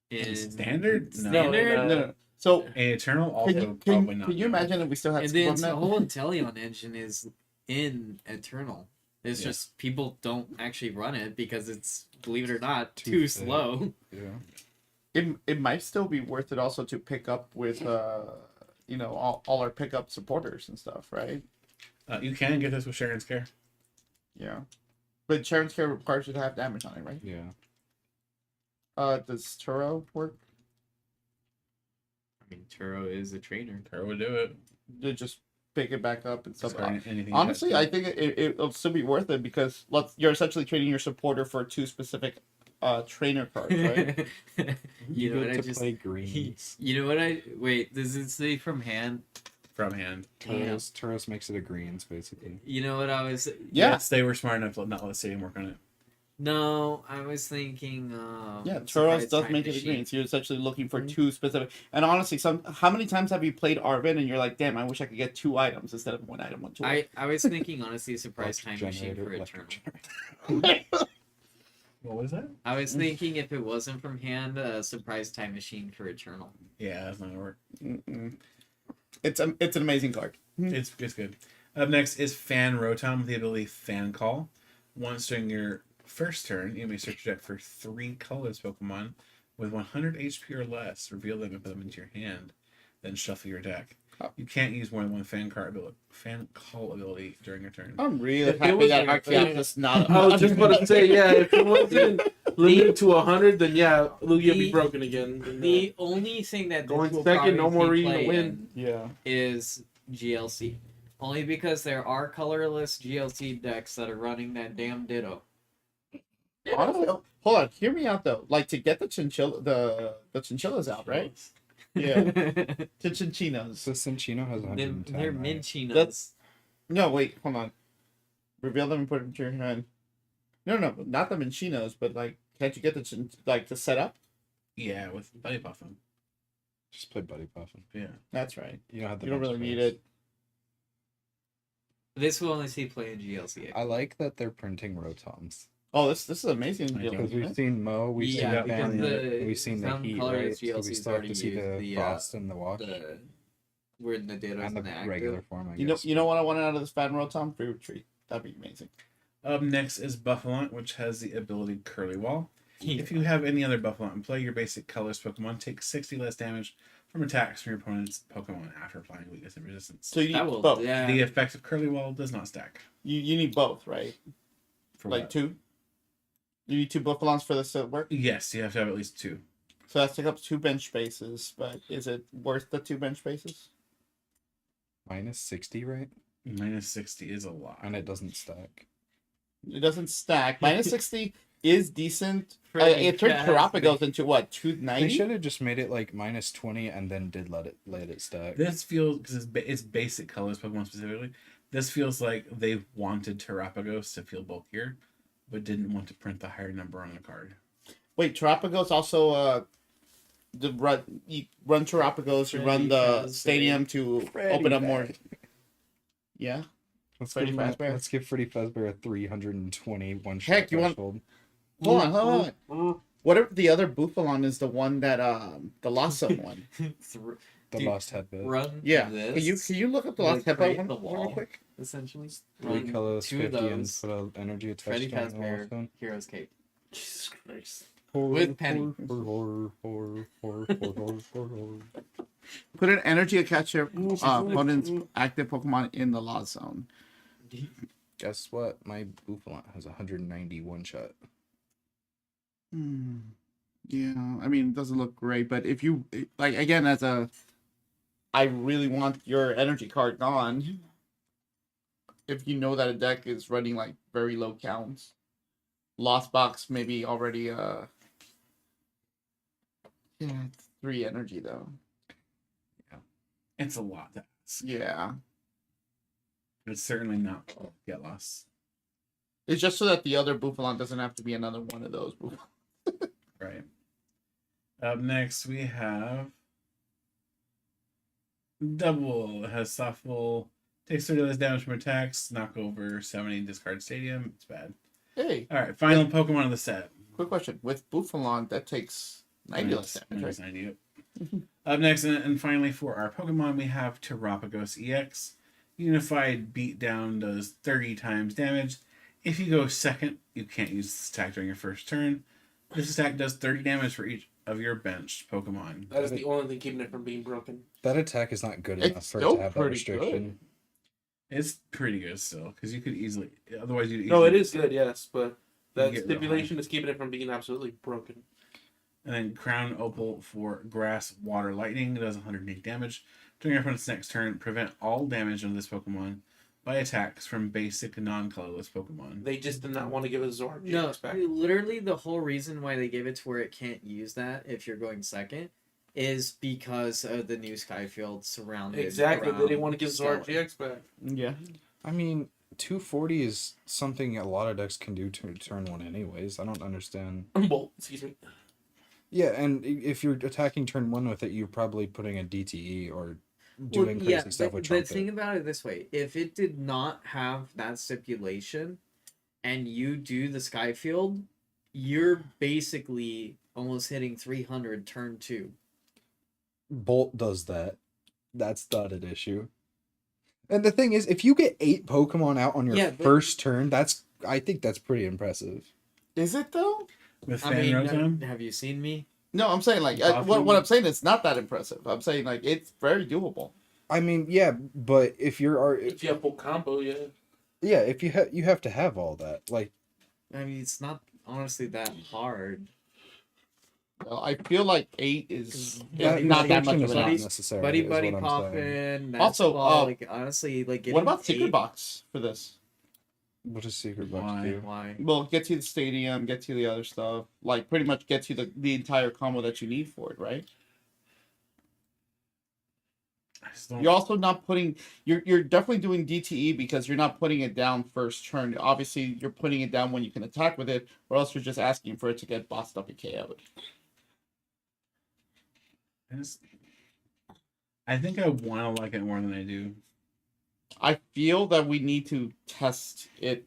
in Standard? No. Standard? No. So, And Eternal also can probably not. you imagine if we still had And then the Squirtle? whole Inteleon engine is in Eternal. It's Yeah. just people don't actually run it because it's, believe it or not, Too too thick. slow. Yeah. It might still be worth it also to pick up with all our pickup supporters and stuff, right? You can get this with Sharon's Care. Yeah. But Sharon's Care requires you to have damage on it, right? Yeah. Does Turo work? I mean, Turo is a trainer. Her would do it. To just pick it back up and stuff. Discard anything Honestly, I attached think it'll still be worth it because you're essentially trading your supporter for 2 specific trainer cards, right? You know what I to just. play greens. You know what I. Wait, does it say from hand? from hand. Turos makes it a greens basically. You know what I was. Yeah. Yes, they were smart enough to not let the stadium work on it. No, I was thinking. Yeah, Surprise Turos does Time make it a Machine. green. So you're essentially looking for 2 specific. And honestly, how many times have you played Arvin and you're like, damn, I wish I could get 2 items instead of 1 item, 1 tool. I was thinking honestly, surprise time Electric machine for generator, Eternal. electric What was that? I was thinking if it wasn't from hand, surprise time machine for Eternal. Yeah, that's not gonna work. Mm-mm. It's an amazing card. It's good. Up next is Fan Rotom with the ability Fan Call. Once during your first turn, you may search your deck for 3 colors Pokemon with 100 HP or less. Reveal them and put them into your hand. Then shuffle your deck. You can't use more than 1 fan call ability during your turn. I'm really If it happy was that like- Arceus not. I was just about to say, yeah, if it wasn't limited to 100, then yeah, Lugia be The- broken again. And, The only thing that Going this will second, no probably more see reason to play win. Yeah. in is GLC. Only because there are colorless GLC decks that are running that damn Ditto. Honestly, hold on. Hear me out though. Like to get the chinchillas out, right? Yeah. The chinchinos. So Cinchino has 110. They're right? Minchinos. That's- No, wait. Hold on. Reveal them and put them into your hand. No, not the Minchinos, but like, can't you get the setup? Yeah, with Buddy Puffin. Just play Buddy Puffin. Yeah. That's right. You don't have the You don't bench really need space. it. This will only see play in GLC. I like that they're printing Rotoms. Oh, this is amazing. I deal, Because isn't we've it? seen Mo, we've Yeah, seen because Fan, the- we've seen the some Heat, colors right? So we GLC's still have already to see used the the, Frost and the Walk. The We're in the data And the active. regular form, I You know, guess. you know what I wanted out of this Fan Road, Tom? Free retreat. That'd be amazing. Up next is Buffalont, which has the ability Curly Wall. If you have any other Buffalont in play, your basic colors Pokemon take 60 less damage from attacks from your opponent's Pokemon after applying weakness and resistance. So you That need will, both. yeah. The effect of Curly Wall does not stack. You need both, right? For Like what? two. You need two Buffalons for this to work. Yes, you have to have at least 2. So that takes up 2 bench spaces. But is it worth the 2 bench spaces? Minus 60, right? Minus 60 is a lot. And it doesn't stack. It doesn't stack. Minus 60 is decent. Pretty It turned fast. Terapagos into what, They 290? should have just made it like minus 20 and then did let it stack. This feels, because it's basic colors Pokemon specifically, this feels like they wanted Terapagos to feel bulkier, but didn't want to print the higher number on the card. Wait, Terapagos also you run Terapagos, you run Freddy the Fazbear. stadium to open up more. Yeah. Let's Freddy give, Fazbear. let's give Freddy Fazbear a 320 one shot Heck, you want- threshold. Hold on. What if the other Buffalon is the one that the Lost Zone one? The Dude, lost headband. Run Yeah. this. Can you look up the Like, Lost Headband create one the real wall. quick? Essentially. Three Run colors, 2 of 50, and those. put an energy attached Freddy to it. Fazbear, Hero's Cape. Jesus Christ. With Penny. Put an energy catcher opponent's active Pokemon in the Lost Zone. Guess what? My Buffalont has 190 one shot. Yeah, I mean, it doesn't look great, but if you like, again, I really want your energy card gone. If you know that a deck is running like very low counts, Lost Box maybe already yeah, it's 3 energy though. It's a lot to ask. Yeah, It's certainly not get lost. it's just so that the other Buffalon doesn't have to be another one of those. Right. Up next, we have Double. It has softball. Takes 30 less damage from attacks. Knock over 70. Discard stadium. It's bad. Hey, All right. Final Pokemon of the set. quick question: with Buffalon, that takes 90 less damage, Minus right? 90. Yep. Up next, and finally for our Pokemon, we have Terapagos EX. Unified Beatdown does 30 times damage. If you go second, you can't use this attack during your first turn. This attack does 30 damage for each of your benched Pokemon. That is the only thing keeping it from being broken. That attack is not good It's enough for it still to have that pretty restriction. It's pretty good still, because you could easily. Otherwise, you'd No, it easily- is good, yes, but that get real stipulation is keeping it from being absolutely broken. And then Crown Opal for Grass, Water, Lightning does 108 damage. During your opponent's next turn, prevent all damage of this Pokemon by attacks from basic non-colorless Pokemon. They just did not want to give us Zord No, GX back. literally the whole reason why they gave it to where it can't use that if you're going second is because of the new Skyfield surrounded. Exactly, they didn't want to give Stellar. Zord GX back. Yeah. I mean, 240 is something a lot of decks can do to turn 1 anyways. I don't understand. Well, excuse me. Yeah, and if you're attacking turn 1 with it, you're probably putting a DTE or doing crazy stuff with but Trumpet. think about it this way: if it did not have that stipulation, and you do the Skyfield, you're basically almost hitting 300 turn 2. Bolt does that. That's not an issue. And the thing is, if you get 8 Pokemon out on your Yeah, but- first turn, I think that's pretty impressive. Is it though? With I Fan mean, Rotom, have you seen me? No, I'm saying like what I'm saying is not that impressive. I'm saying like it's very doable. I mean, yeah, but if you're If you have full combo, yeah. yeah, if you have to have all that. Like, I mean, it's not honestly that hard. I feel like 8 is Yeah, not that much restriction of is an not ask. necessary. Buddy is Buddy what I'm saying. Poppin. Also, like honestly, like What about getting Secret eight- Box for this? What does Secret Box Why? do? Why? Well, get you the stadium, get you the other stuff. Like pretty much get you the entire combo that you need for it, right? I just don't. You're also not putting you're definitely doing DTE because you're not putting it down first turn. Obviously, you're putting it down when you can attack with it, or else you're just asking for it to get bossed up and KO'd. I think I want to like it more than I do. I feel that we need to test it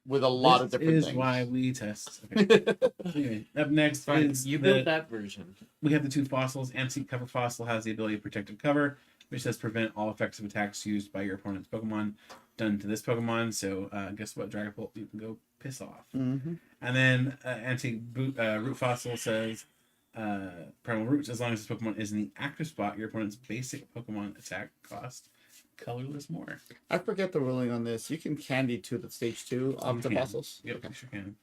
with a lot of different This is things. why we test. Okay. Anyway, up next Fine, is you the- built that version. we have the 2 fossils. Antique Cover Fossil has the ability of Protected Cover. which says prevent all effective attacks used by your opponent's Pokemon done to this Pokemon. So guess what, Dragapult, you can go piss off. Mm-hmm. And then Root Fossil says Primal Roots, as long as this Pokemon is in the active spot, your opponent's basic Pokemon attack cost colorless more. I forget the ruling on this. You can candy to the stage 2 of You the can. fossils. Yep, you sure can.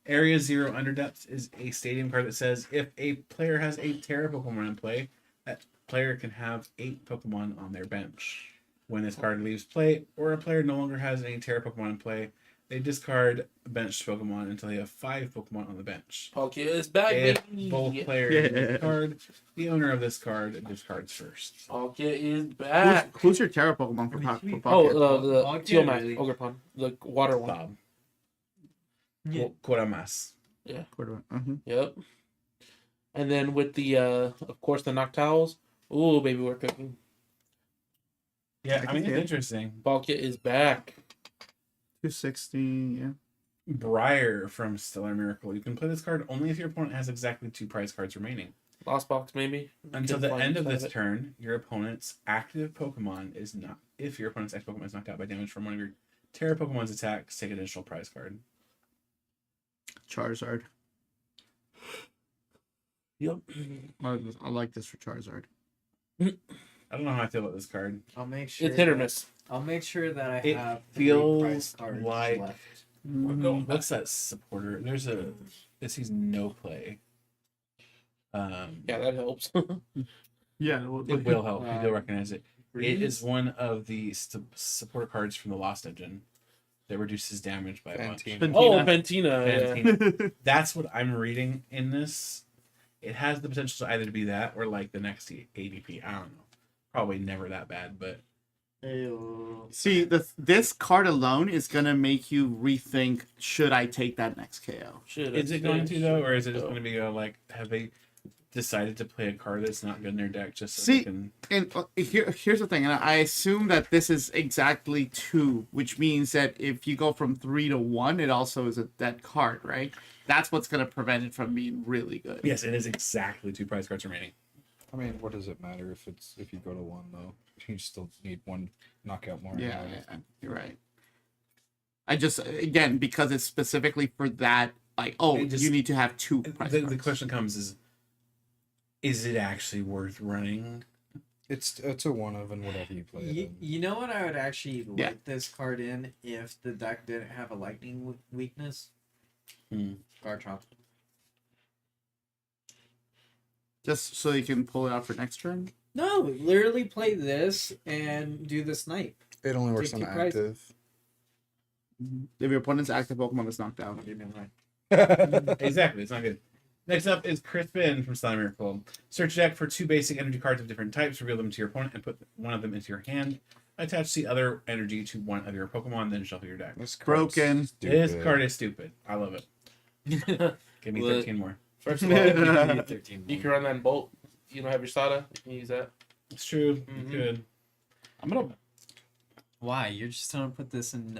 Area Zero Underdepths is a stadium card that says if a player has a Terra Pokemon in play, that player can have 8 Pokemon on their bench. When this card leaves play, or a player no longer has any Terra Pokemon in play, they discard benched Pokemon until they have 5 Pokemon on the bench. Palkia is back, If baby. both players discard, the owner of this card discards first. Palkia is back. Who's your Terra Pokemon for Pocket? Oh, the Palkia, Tiamat, really? Ogerpon, the water one. Bob. Yeah. Koramas. Mm-hmm. Yep. And then with the, of course, the Noctowls. Ooh, baby, we're cooking. Yeah, I I mean, can see it's it. interesting. Palkia is back. 260, yeah. Briar from Stellar Miracle. You can play this card only if your opponent has exactly 2 prize cards remaining. Lost box, maybe. Until Can the find end of inside this it. turn, your opponent's active Pokemon is not. If your opponent's active Pokemon is knocked out by damage from one of your Terra Pokemon's attacks, take an additional prize card. Charizard. Yep. I like this for Charizard. I don't know how I feel about this card. I'll make sure. It's hit or miss. I'll make sure that I It have feels 3 prize cards like- left. What's that supporter? There's a. This sees no play. Yeah, that helps. Yeah, It will help. Uh, You'll recognize it. It Breeze? is one of the supporter cards from the Lost Engine that reduces damage by a bunch. Fantina. Oh, Fantina. Ventina. Yeah. Fantina. That's what I'm reading in this. It has the potential to either be that or like the next ADP. I don't know. Probably never that bad, but See, this card alone is gonna make you rethink: should I take that next KO? Shit, is it that's going good. to though, or is it just Oh. going to be like have they decided to play a card that's not good in their deck just so See, they can? And here's the thing, and I assume that this is exactly 2, which means that if you go from 3 to 1, it also is a dead card, right? That's what's gonna prevent it from being really good. Yes, it is exactly 2 prize cards remaining. I mean, what does it matter if you go to 1 though? You still need 1 knockout more. Yeah, anyway. yeah, you're right. I just again because it's specifically for that, like, oh, It just- you need to have 2 prize The cards. question comes is it actually worth running? It's a one of and whatever you play. it in. You know what I would actually like Yeah. this card in if the deck didn't have a lightning weakness? Hmm. Garchomp. Just so you can pull it out for next turn. No, literally play this and do the snipe. It only works Take on two prizes. active. If your opponent's active Pokemon is knocked out. Exactly, it's not good. Next up is Crispin from Stellar Miracle. Search your deck for 2 basic energy cards of different types, reveal them to your opponent, and put one of them into your hand. Attach the other energy to one of your Pokemon, then shuffle your deck. This card's Broken. This stupid. card is stupid. I love it. Give me Well, 13 more. First of all, you can, 13. you can run that in Bolt. You don't have your Sada, you can use that. It's true. Mhm. Good. I'm gonna. Why? You're just gonna put this in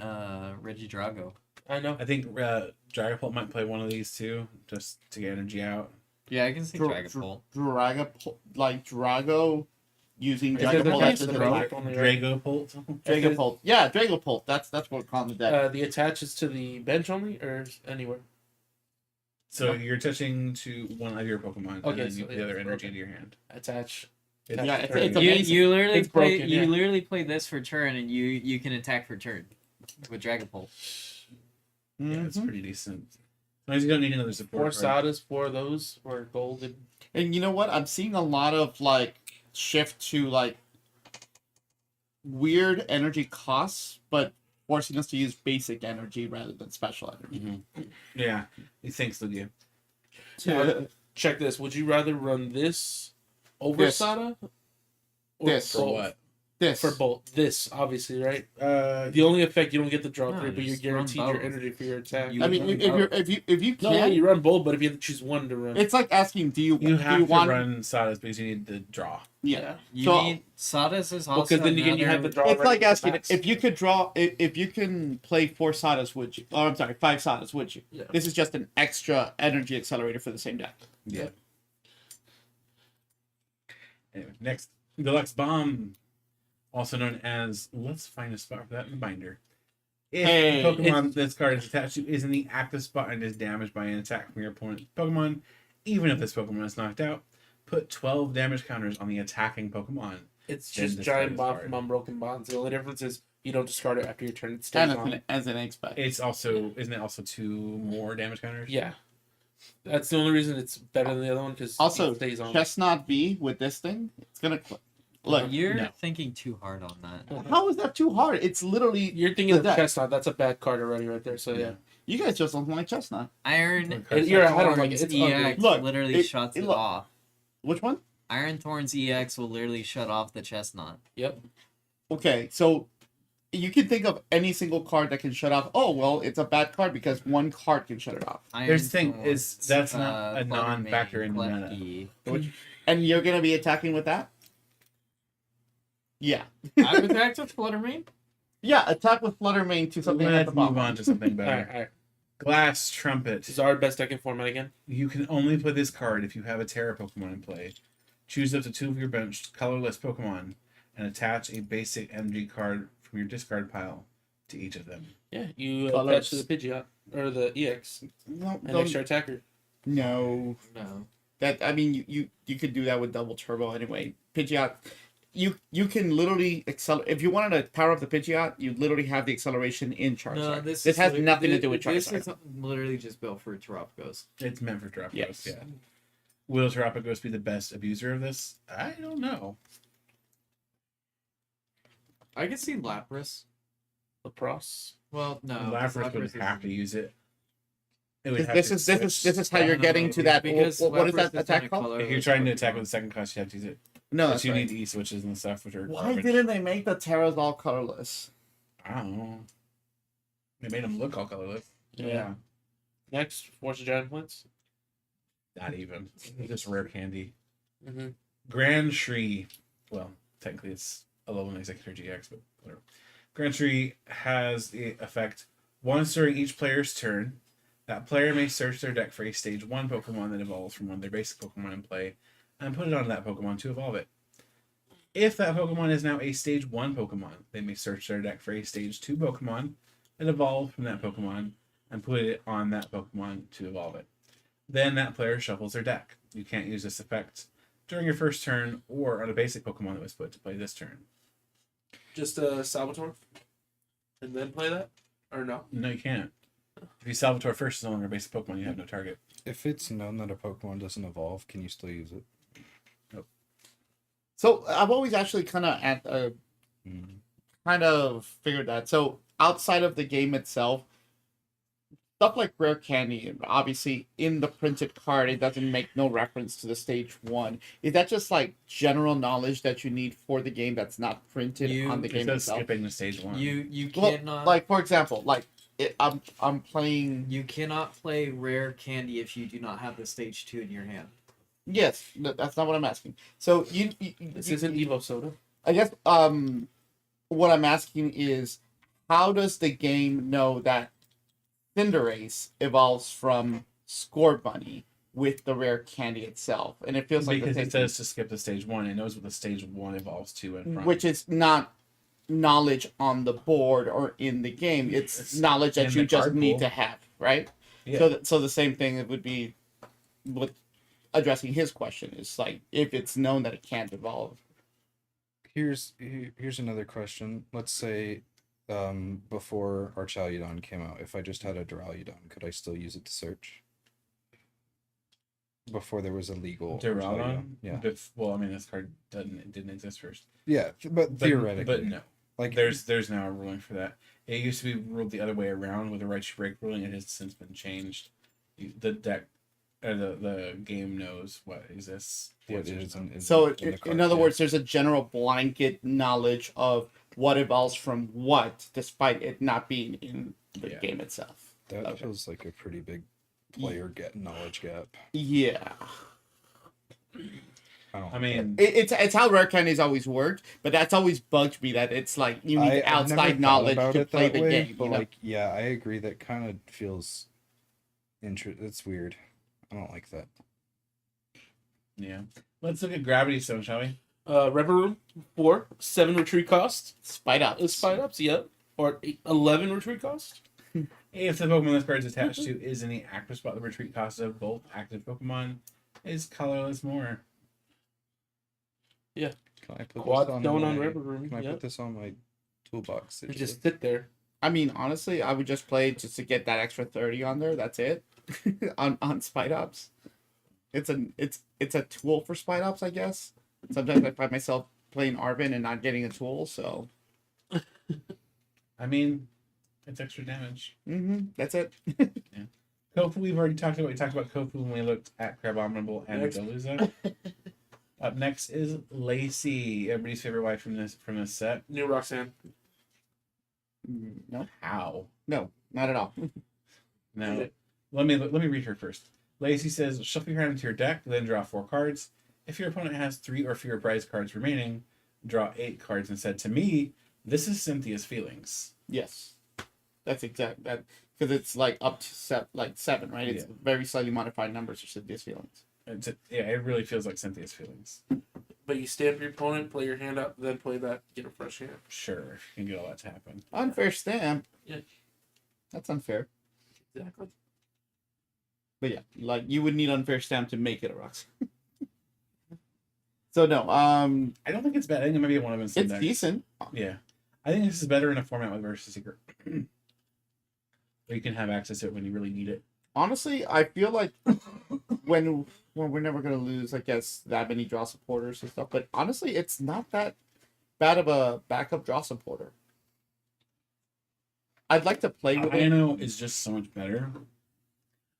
Reggie Drago. I know. I think Dragapult might play one of these too, just to get energy out. Yeah, I can see Dra- Dragapult. Drago using Is it the Dragapult face as of a the throw. rock? Only right. Dragopult. Dragapult. Yeah, Dragapult. That's what we're calling the deck. The attach is to the bench only or anywhere? So you're touching to one of your Pokemon, Okay, and then so you put the it's other energy broken. into your hand. Attach. It's- Yeah, it's You, amazing. you literally It's play broken, you yeah. literally play this for turn and you can attack for turn with Dragapult. Yeah, it's Mhm. pretty decent. Sometimes you don't need another support 4 card. Sadas, 4 of those were golden. And you know what? I'm seeing a lot of like shift to like weird energy costs, but forcing us to use basic energy rather than special energy. Mhm. Yeah, he thinks with you. Check this. Would you rather run this over This. Sada? Or This. For Bolt? what? This For Bolt. This, obviously, right? Uh, The only effect you don't get the draw No, 3, but you're just run guaranteed your both. energy for your attack. You I mean, would if you no, can, yeah, you run both, but if you have to choose one to run, it's like asking, do you you have do you to want? run Sadas because you need the draw. Yeah. You So- need Sadas is well, also because then again you have the draw. It's right like with asking backs. if you could draw if you can play 4 Sadas, would you? Oh, I'm sorry, 5 Sadas, would you? Yeah. This is just an extra energy accelerator for the same deck. Yeah. Anyway, next Deluxe Bomb, also known as, let's find a spot for that in the binder. If Hey, the Pokemon this card is attached to is in the active spot and is damaged by an attack from your opponent's Pokemon, even if this Pokemon is knocked out, put 12 damage counters on the attacking Pokemon. It's Then just discard Giant this Bomb card. from Unbroken Bonds. The only difference is you don't discard it after your turn. It stays And on. as an expect. It's also, isn't it also 2 more damage counters? Yeah. That's the only reason it's better than the other one, because Also, it stays on. Chestnut V with this thing, it's gonna look. You're no. thinking too hard on that. How is that too hard? It's literally You're thinking of the deck. Chestnut. That's a bad card already right there. So yeah. You guys just don't like Chestnut. Iron You're ahead on like Thorns it's ugly. EX Look, literally it- shuts it it look- off. Which one? Iron Thorns EX will literally shut off the Chestnut. Yep. Okay, so you can think of any single card that can shut off. Oh well, it's a bad card because one card can shut it off. Iron There's the thing, is Thorns, that's not a Cluttermane, non-factor in the meta. Klefki. And you're gonna be attacking with that? Yeah. I've attacked with Fluttermane. Yeah, attack with Fluttermane to something at Let's the move bottom. on to something All better. right. All right. Glass Trumpet. This is our best deck in format again. You can only play this card if you have a Terra Pokemon in play. Choose up to 2 of your benched colorless Pokemon and attach a basic MG card from your discard pile to each of them. Yeah. You Colors. attach to the Pidgeot or the EX, No, an don't- extra attacker. no. No. That I mean, you could do that with double turbo anyway. Pidgeot, you can literally accelerate if you wanted to power up the Pidgeot. You literally have the acceleration in Charizard. No, this is has lit- nothing to thi- do with This Charizard. is literally just built for Terapagos. It's meant for Terrapagos, Yes. yeah. Will Terrapagos be the best abuser of this? I don't know. I could see Lapras. Lacrosse. Well, no. Lapras would have to use it. It would have This to is switch. how you're getting to that. Because What is Lapras that attack in a called? color If you're with trying to Pokemon. attack with the second class, you have to use it. No, But that's you right. need E switches and stuff, which are Why garbage. didn't they make the Terras all colorless? I don't know. They made them look all colorless. Yeah. Next, Force of Giant Plants. Not even. Just rare candy. Mm-hmm. Grand Shri. Well, technically it's a level 9 Executor GX, but whatever. Grand Shri has the effect once during each player's turn. That player may search their deck for a stage 1 Pokemon that evolves from one of their basic Pokemon in play and put it on that Pokemon to evolve it. If that Pokemon is now a stage 1 Pokemon, they may search their deck for a stage 2 Pokemon that evolved from that Pokemon and put it on that Pokemon to evolve it. Then that player shuffles their deck. You can't use this effect during your first turn or on a basic Pokemon that was put to play this turn. Just Salvatore, and then play that, or no? No, you can't. If you Salvatore first, it's no longer a basic Pokemon, you have no target. If it's known that a Pokemon doesn't evolve, can you still use it? So I've always actually Mm. kind of figured that. So outside of the game itself, stuff like rare candy, obviously in the printed card, it doesn't make no reference to the stage 1. Is that just like general knowledge that you need for the game that's not printed on the It game says itself? skipping to stage 1. You Well, cannot like for example, like I'm playing. you cannot play rare candy if you do not have the stage 2 in your hand. Yes, that's not what I'm asking. So This isn't Evo Soda. I guess what I'm asking is how does the game know that Cinderace evolves from Score Bunny with the rare candy itself? And it feels like the because same it says to skip to stage 1, it knows what the stage 1 evolves to and thing, from. which is not knowledge on the board or in the game. It's It's knowledge that in you the just card need pool. to have, right? Yeah. So the same thing it would be with addressing his question is like if it's known that it can't evolve. Here's another question. Let's say before Archaliudon came out, if I just had a Duraludon, could I still use it to search? Before there was a legal Duraludon? Yeah. Well, I mean, this card didn't exist first. Yeah, but theoretically. But no. Like There's now a ruling for that. It used to be ruled the other way around with the right to break ruling. It has since been changed. The deck, the game knows what exists. The what answer is no. and So, isn't the in card, other yeah. words, there's a general blanket knowledge of what evolves from what, despite it not being in the Yeah. game itself. That Okay. feels like a pretty big player knowledge gap. Yeah, I don't. I mean, it's how rare candies always worked, but that's always bugged me that it's like you need I've never outside thought knowledge about to it play that the way, game. but You know? like, yeah, I agree. That kind of feels it's weird. I don't like that. yeah. Let's look at Gravity Stone, shall we? Rever Room 4, 7 retreat cost. Spite up. Spite ups, yep. Or 11 retreat cost. If the Pokemon this card is attached to is in the active spot, the retreat cost of both active Pokemon is colorless more. Can I put Quad this on stone on my, Rever Room. Can I Yep. put this on my toolbox? It just sit there. I mean, honestly, I would just play it just to get that extra 30 on there. That's it. on Spite Ups. It's a tool for Spite Ups, I guess. Sometimes I find myself playing Arvin and not getting a tool, so I mean, it's extra damage. that's it. Kofu, we've already talked about. We talked about Kofu when we looked at Crabominable and Next. Deluza. Up next is Lacey, everybody's favorite wife from this set. New Roxanne. No, How? no, not at all. Now, let me read her first. Lacey says, shuffle your hand into your deck, then draw 4 cards. If your opponent has 3 or fewer prize cards remaining, draw 8 cards instead. To me, this is Cynthia's feelings. Yes, that's exact that because it's like up to 7, right? It's Yeah. very slightly modified numbers for Cynthia's feelings. It really feels like Cynthia's feelings. But you stamp your opponent, play your hand up, then play that, get a fresh hand. Sure, if you can get all that to happen. Unfair stamp. Yeah. That's unfair. Exactly. But yeah, like you would need unfair stamp to make it a Rux. So no, I don't think it's bad. I think it might be one of them. it's decent. Yeah. I think this is better in a format with Versus Secret. Where you can have access to it when you really need it. Honestly, I feel like when we're never gonna lose, I guess, that many draw supporters and stuff. But honestly, it's not that bad of a backup draw supporter. I'd like to play with it. Ino is just so much better.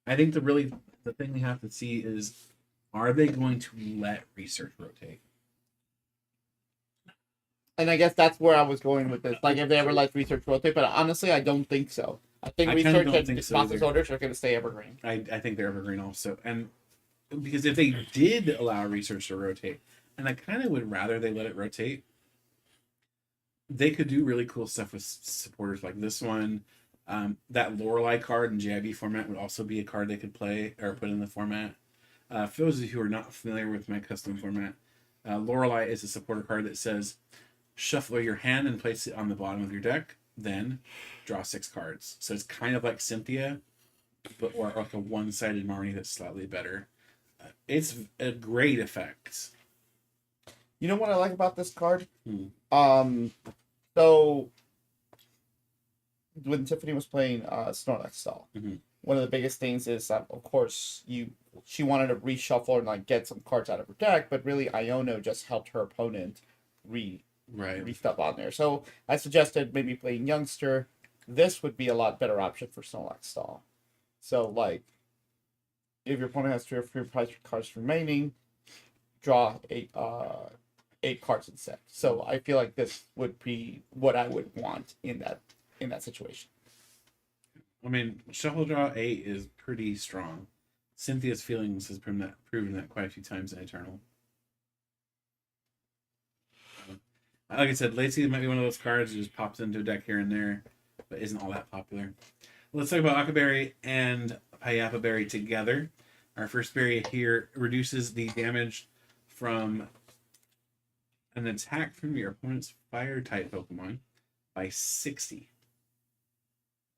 I think the thing we have to see is, are they going to let research rotate? And I guess that's where I was going with this. Like, if they ever let research rotate, but honestly, I don't think so. I think I kinda research don't and think so process either. orders are going to stay evergreen. I think they're evergreen also. And because if they did allow research to rotate, and I kind of would rather they let it rotate, they could do really cool stuff with supporters like this one. That Lorelei card in JIB format would also be a card they could play or put in the format. For those of you who are not familiar with my custom format, Lorelei is a supporter card that says, shuffle your hand and place it on the bottom of your deck, then draw 6 cards. So it's kind of like Cynthia, but or like a one-sided Marnie that's slightly better. It's a great effect. You know what I like about this card? Hmm. So when Tiffany was playing Snorlax Stall, Mhm. one of the biggest things is that, of course, she wanted to reshuffle and like get some cards out of her deck, but really Iono just helped her opponent Right. stuff on there. So I suggested maybe playing Youngster. This would be a lot better option for Snorlax Stall. So like, if your opponent has 3 or 4 prize cards remaining, draw 8 cards instead. So I feel like this would be what I would want in that situation. I mean, shuffle draw 8 is pretty strong. Cynthia's feelings has proven that quite a few times in Eternal. Like I said, Lacey might be one of those cards that just pops into a deck here and there, but isn't all that popular. Let's talk about Akaberry and Payapa Berry together. Our first berry here reduces the damage from an attack from your opponent's fire type Pokemon by 60.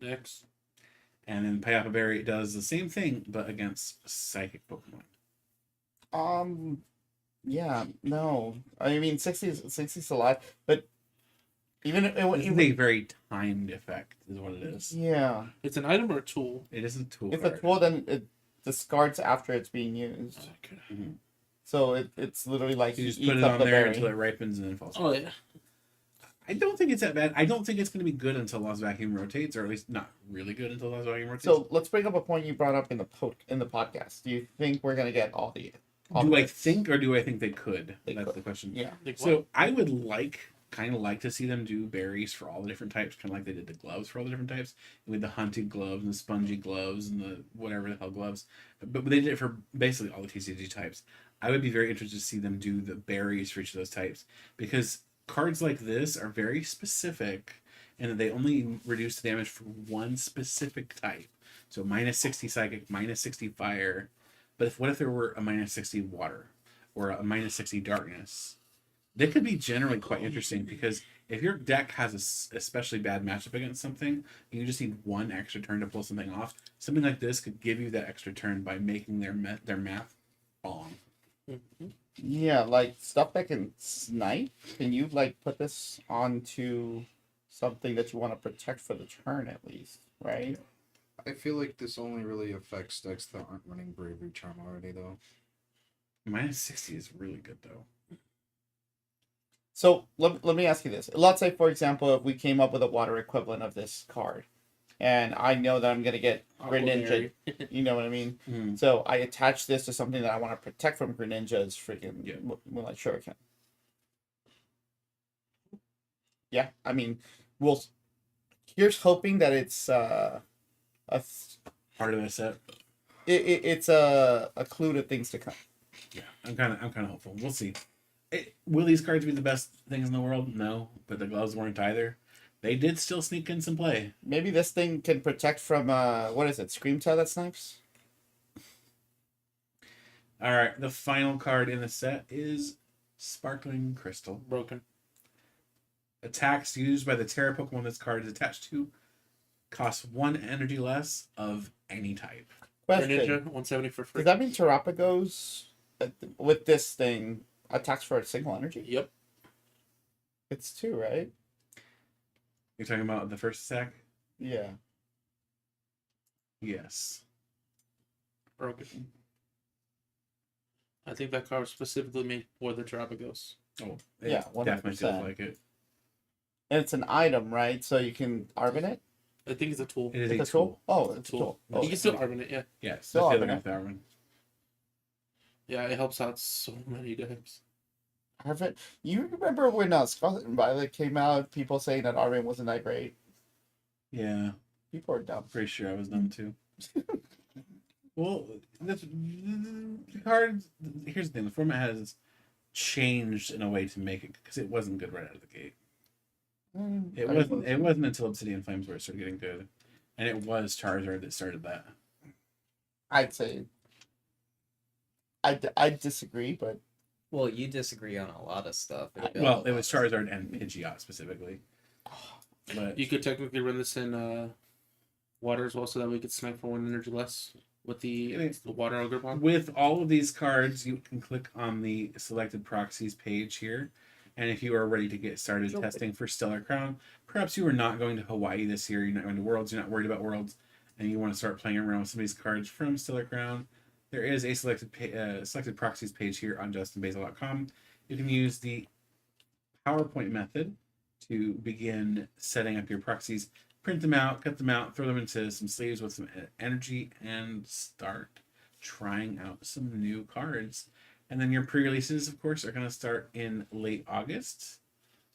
Next. And then Payapa Berry does the same thing, but against psychic Pokemon. Yeah, no. I mean, 60 is a lot, but even This is a very timed effect, is what it is. yeah, It's an item or a tool? It is a tool. if a card. tool, then it discards after it's being used. Okay. Mhm. So it's literally like You he just put eats it up on the there berry. until it ripens and then falls. Oh, yeah. I don't think it's that bad. I don't think it's going to be good until Lost Vacuum rotates, or at least not really good until Lost Vacuum rotates. So let's bring up a point you brought up in the podcast. Do you think we're gonna get all the? do I think, or do I think they could? They That's could. the question. Yeah. Like So I would kind of like to see them do berries for all the different types, kind of like they did the gloves for all the different types, with the hunted gloves and the spongy gloves and the whatever the hell gloves. But they did it for basically all the TCG types. I would be very interested to see them do the berries for each of those types, because cards like this are very specific and that they only reduce the damage for one specific type. So minus 60 psychic, minus 60 fire. But what if there were a minus 60 water or a minus 60 darkness? They could be generally quite interesting because if your deck has a especially bad matchup against something, you just need one extra turn to pull something off. Something like this could give you that extra turn by making their math wrong. Yeah, like stuff that can snipe. Can you like put this onto something that you want to protect for the turn at least, right? I feel like this only really affects decks that aren't running Bravery Charm already, though. -60 is really good though. So let me ask you this. Let's say, for example, if we came up with a water equivalent of this card, and I know that I'm going to get Greninja, you know what I mean? Mm. So I attach this to something that I want to protect from Greninja's freaking Yeah. Moonlight Shuriken. Yeah, I mean, we'll. Here's hoping that it's Part of the set. it's a clue to things to come. Yeah, I'm kind of hopeful. We'll see. Will these cards be the best things in the world? No, but the gloves weren't either. They did still sneak in some play. Maybe this thing can protect from what is it? Screamtail that snipes? All right, the final card in the set is Sparkling Crystal. Broken. Attacks used by the Terra Pokemon this card is attached to cost 1 energy less of any type. Question. Greninja 170 for free. Does that mean Terrapagos with this thing attacks for a single energy? Yep. It's 2, right? You're talking about the first attack? Yeah. Yes. Broken. I think that card was specifically made for the Terrapagos. Oh, Yeah, definitely feels 100%. like it. And it's an item, right? So you can Arvin it? I think it's a tool. It is It's a tool. Oh, it's a Tool. tool. You Oh, can still Arvin it, yeah. Yeah, Still that's the other Arvin with that one. Yeah, it helps out so many decks. Arvin. You remember when Scarlet and Violet came out, people saying that Arvin wasn't that great? Yeah, People are dumb. pretty sure I was dumb too. Well, the cards. Here's the thing: the format has changed in a way to make it because it wasn't good right out of the gate. It wasn't. It wasn't until Obsidian Flames where it started getting good, and it was Charizard that started that. I'd say. I disagree, but Well, you disagree on a lot of stuff. Well, it was Charizard and Pidgeot specifically. But You could technically run this in water as well, so that we could snipe for 1 energy less with the water ogre bomb. with all of these cards, you can click on the selected proxies page here. And if you are ready to get started testing for Stellar Crown, perhaps you are not going to Hawaii this year, you're not going to Worlds, you're not worried about Worlds, and you want to start playing around with some of these cards from Stellar Crown, there is a selected proxies page here on justinbasil.com. You can use the PowerPoint method to begin setting up your proxies, print them out, cut them out, throw them into some sleeves with some energy, and start trying out some new cards. And then your pre-releases, of course, are going to start in late August,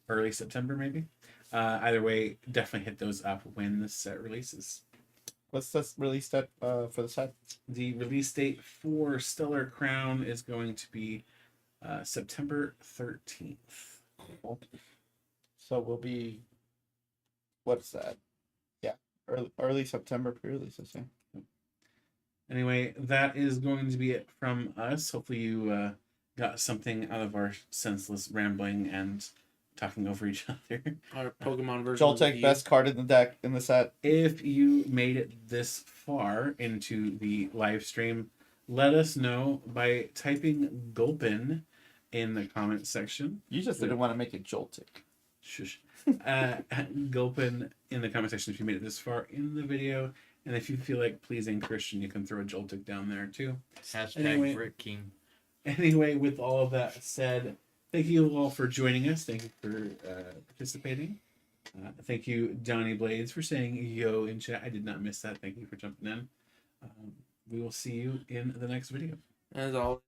early September, maybe. Either way, definitely hit those up when the set releases. what's the release date for the set? The release date for Stellar Crown is going to be September 13th. So we'll be. What's that? Yeah, early September pre-release. I say. Anyway, that is going to be it from us. Hopefully you got something out of our senseless rambling and talking over each other. Our Pokemon version. of Joltek, the best card in the deck in the set. If you made it this far into the live stream, let us know by typing Gulpin in the comment section. You just didn't want to make it Joltik. Shush. Gulpin in the comment section if you made it this far in the video. And if you feel like pleasing Christian, you can throw a Joltik down there too. Hashtag Anyway. Rick King. Anyway, with all of that said, thank you all for joining us. Thank you for participating. Thank you, Donnie Blades, for saying yo in chat. I did not miss that. Thank you for jumping in. We will see you in the next video. As always.